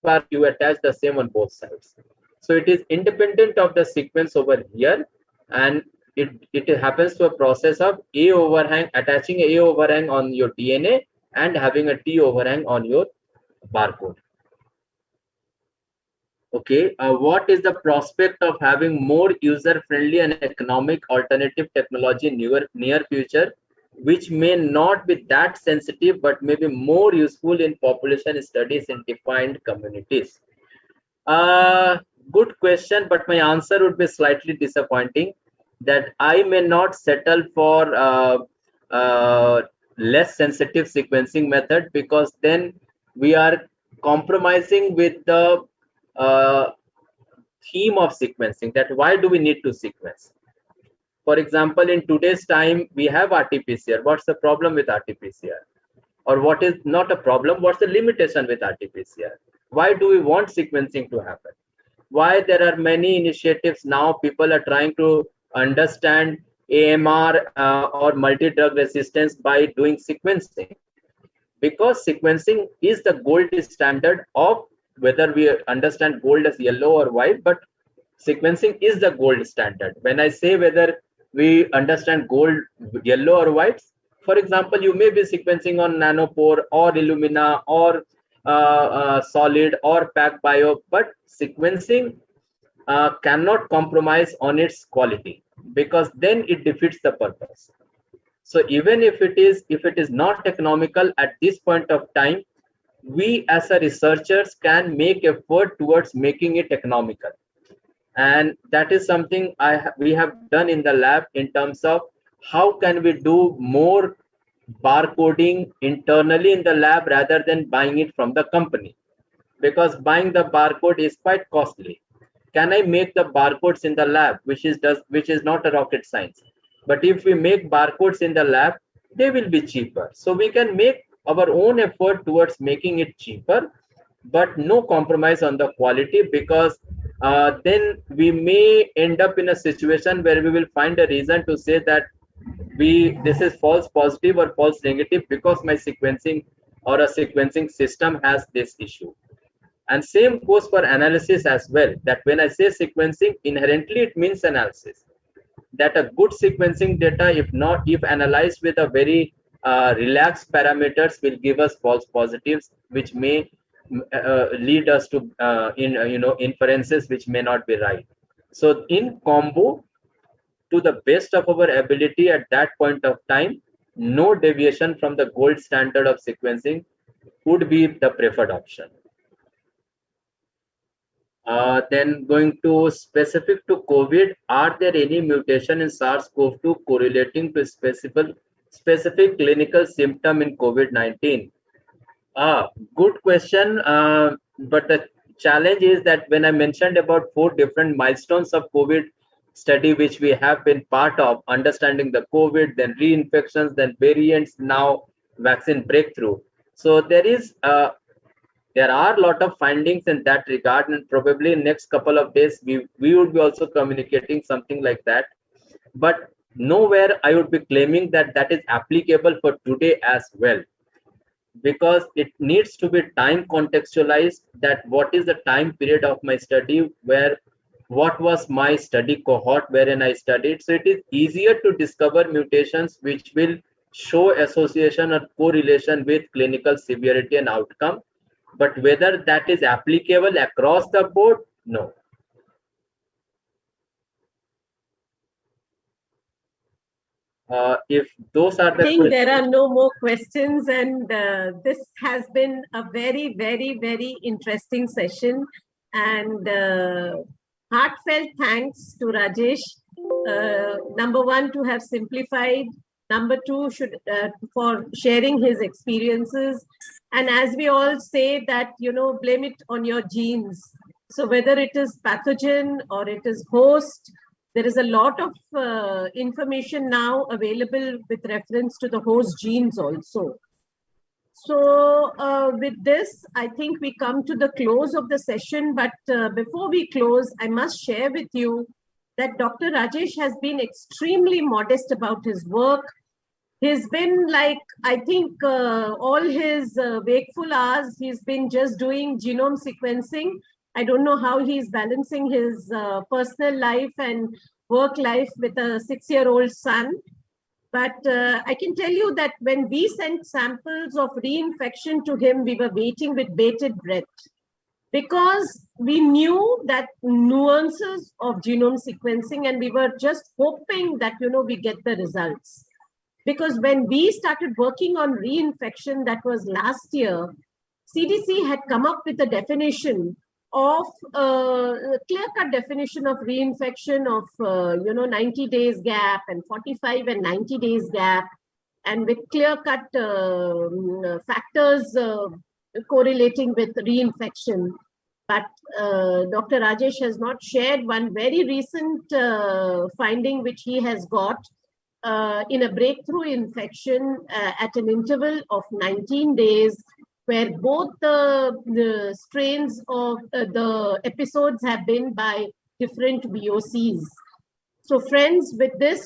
Speaker 6: barcode, you attach the same on both sides. So it is independent of the sequence over here, and it happens to a process of attaching A overhang on your DNA and having a T overhang on your barcode. Okay, what is the prospect of having more user-friendly and economic alternative technology in near future, which may not be that sensitive but may be more useful in population studies in defined communities? Good question, but my answer would be slightly disappointing, that I may not settle for less sensitive sequencing method, because then we are compromising with the theme of sequencing, that why do we need to sequence? For example, in today's time, we have RT-PCR. What's the problem with RT-PCR? Or what is not a problem? What's the limitation with RT-PCR? Why do we want sequencing to happen? Why there are many initiatives now, people are trying to understand AMR or multi-drug resistance by doing sequencing, because sequencing is the gold standard of, whether we understand gold as yellow or white, but sequencing is the gold standard. When I say whether we understand gold, yellow or white, for example, you may be sequencing on Nanopore or Illumina or Solid or PacBio, but sequencing cannot compromise on its quality, because then it defeats the purpose. So even if it is not economical at this point of time, we as a researchers can make effort towards making it economical, and that is something we have done in the lab, in terms of how can we do more barcoding internally in the lab rather than buying it from the company, because buying the barcode is quite costly. Can I make the barcodes in the lab, which is not a rocket science, but if we make barcodes in the lab, they will be cheaper. So we can make our own effort towards making it cheaper, but no compromise on the quality, because then we may end up in a situation where we will find a reason to say that this is false positive or false negative because my sequencing or a sequencing system has this issue. And same goes for analysis as well, that when I say sequencing, inherently it means analysis. That a good sequencing data, if analyzed with a very relaxed parameters, will give us false positives, which may lead us to inferences which may not be right. So in combo, to the best of our ability at that point of time, no deviation from the gold standard of sequencing would be the preferred option. Then going to specific to COVID, are there any mutation in SARS-CoV-2 correlating to specific clinical symptom in COVID-19? Good question. But the challenge is that when I mentioned about 4 different milestones of COVID study, which we have been part of, understanding the COVID, then reinfections, then variants, now vaccine breakthrough. So there are a lot of findings in that regard, and probably in next couple of days we would be also communicating something like that. But nowhere I would be claiming that that is applicable for today as well, because it needs to be time contextualized, that what is the time period of my study, what was my study cohort wherein I studied. So it is easier to discover mutations which will show association or correlation with clinical severity and outcome. But whether that is applicable across the board, no. If those are the
Speaker 3: I think there are no more questions, and this has been a very, very, very interesting session. And heartfelt thanks to Rajesh. Number one, to have simplified. Number two, for sharing his experiences. And as we all say that, blame it on your genes. So whether it is pathogen or it is host, there is a lot of information now available with reference to the host genes also. So with this, I think we come to the close of the session. But before we close, I must share with you that Dr. Rajesh has been extremely modest about his work. He's been like, I think all his wakeful hours, he's been just doing genome sequencing. I don't know how he's balancing his personal life and work life with a 6-year-old son. But I can tell you that when we sent samples of reinfection to him, we were waiting with bated breath, because we knew that nuances of genome sequencing, and we were just hoping that, we get the results. Because when we started working on reinfection, that was last year, CDC had come up with a definition of clear-cut definition of reinfection of 90 days gap and 45 and 90 days gap, and with clear-cut factors correlating with reinfection. But Dr. Rajesh has not shared one very recent finding which he has got in a breakthrough infection at an interval of 19 days, where both the strains of the episodes have been by different VOCs. So friends, with this,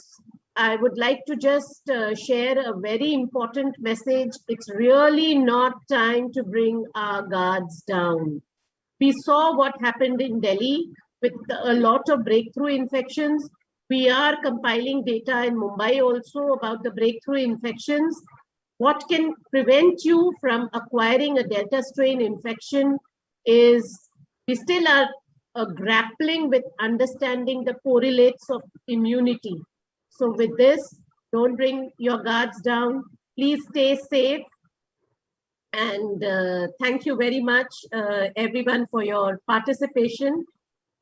Speaker 3: I would like to just share a very important message. It's really not time to bring our guards down. We saw what happened in Delhi with a lot of breakthrough infections. We are compiling data in Mumbai also about the breakthrough infections. What can prevent you from acquiring a Delta strain infection is we still are grappling with understanding the correlates of immunity. So with this, don't bring your guards down. Please stay safe. And thank you very much, everyone, for your participation.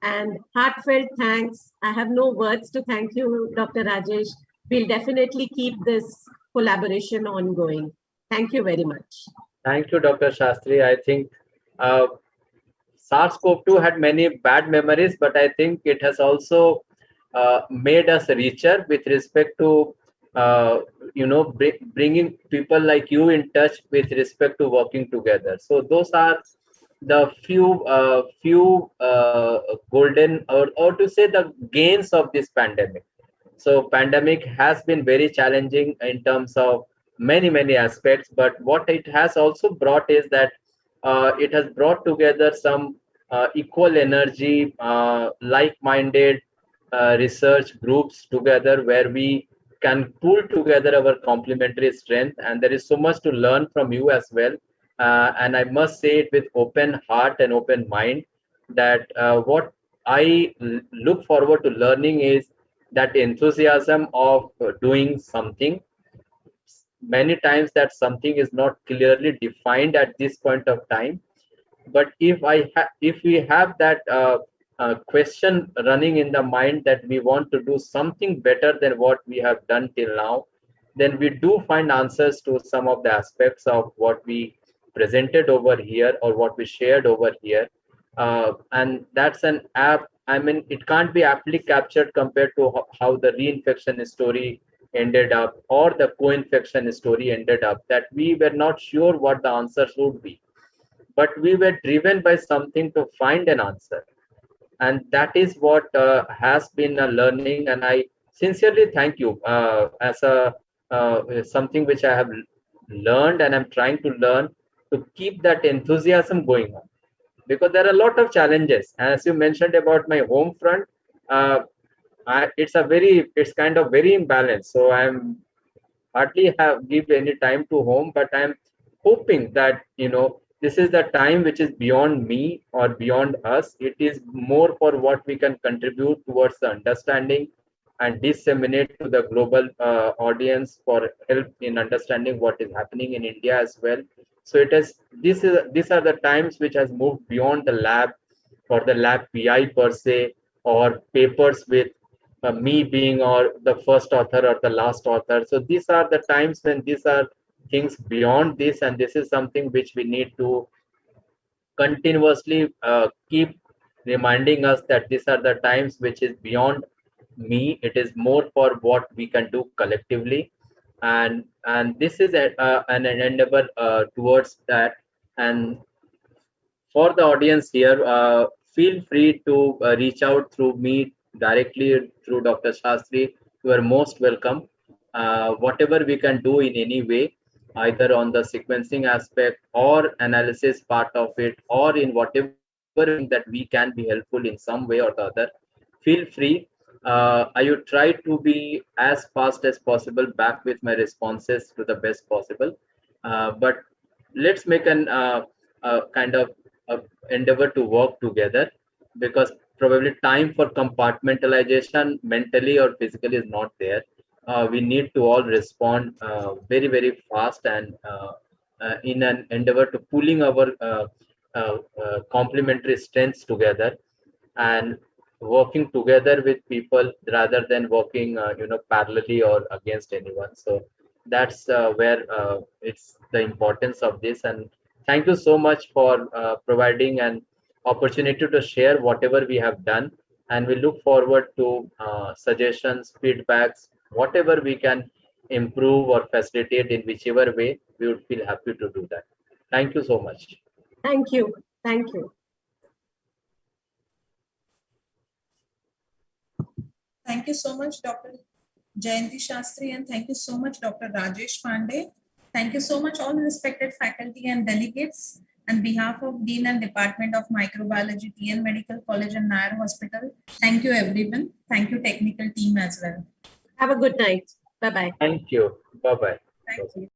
Speaker 3: And heartfelt thanks. I have no words to thank you, Dr. Rajesh. We'll definitely keep this collaboration ongoing. Thank you very much.
Speaker 6: Thank you, Dr. Shastri. I think SARS-CoV-2 had many bad memories, but I think it has also made us richer with respect to bringing people like you in touch with respect to working together. So those are the few golden, or to say the gains of this pandemic. So pandemic has been very challenging in terms of many aspects, but what it has also brought is that it has brought together some equal energy, like-minded research groups together, where we can pull together our complementary strength, and there is so much to learn from you as well. And I must say it with open heart and open mind, that what I look forward to learning is that enthusiasm of doing something. Many times that something is not clearly defined at this point of time, but if we have that question running in the mind that we want to do something better than what we have done till now, then we do find answers to some of the aspects of what we presented over here or what we shared over here. And that's an app. I mean, it can't be aptly captured compared to how the reinfection story ended up, or the co-infection story ended up, that we were not sure what the answers would be, but we were driven by something to find an answer. And that is what has been a learning. And I sincerely thank you as a something which I have learned and I'm trying to learn, to keep that enthusiasm going on, because there are a lot of challenges. As you mentioned about my home front, it's kind of very imbalanced. So I'm hardly have give any time to home, but I'm hoping that this is the time which is beyond me or beyond us. It is more for what we can contribute towards the understanding and disseminate to the global audience, for help in understanding what is happening in India as well. So these are the times which has moved beyond the lab or the lab PI per se, or papers with me being or the first author or the last author. So these are the times when these are things beyond this, and this is something which we need to continuously keep reminding us that these are the times which is beyond me. It is more for what we can do collectively, and this is an endeavor towards that. And for the audience here, feel free to reach out through me directly, through Dr. Shastri. You are most welcome. Whatever we can do in any way, either on the sequencing aspect or analysis part of it, or in whatever that we can be helpful in some way or the other, feel free. I would try to be as fast as possible back with my responses to the best possible. But let's make an kind of endeavor to work together, because probably time for compartmentalization mentally or physically is not there. We need to all respond very fast, and in an endeavor to pulling our complementary strengths together and working together with people rather than working parallelly or against anyone. So that's where it's the importance of this. And thank you so much for providing an opportunity to share whatever we have done, and we look forward to suggestions, feedbacks, whatever we can improve or facilitate in whichever way. We would feel happy to do that. Thank you so much.
Speaker 3: Thank you. Thank you.
Speaker 1: Thank you so much, Dr. Jayanti Shastri, and thank you so much, Dr. Rajesh Pandey. Thank you so much, all respected faculty and delegates. On behalf of Dean and Department of Microbiology, TN Medical College and Nair Hospital, thank you everyone. Thank you technical team as well.
Speaker 3: Have a good night. Bye-bye.
Speaker 6: Thank you. Bye-bye.
Speaker 1: Thank you.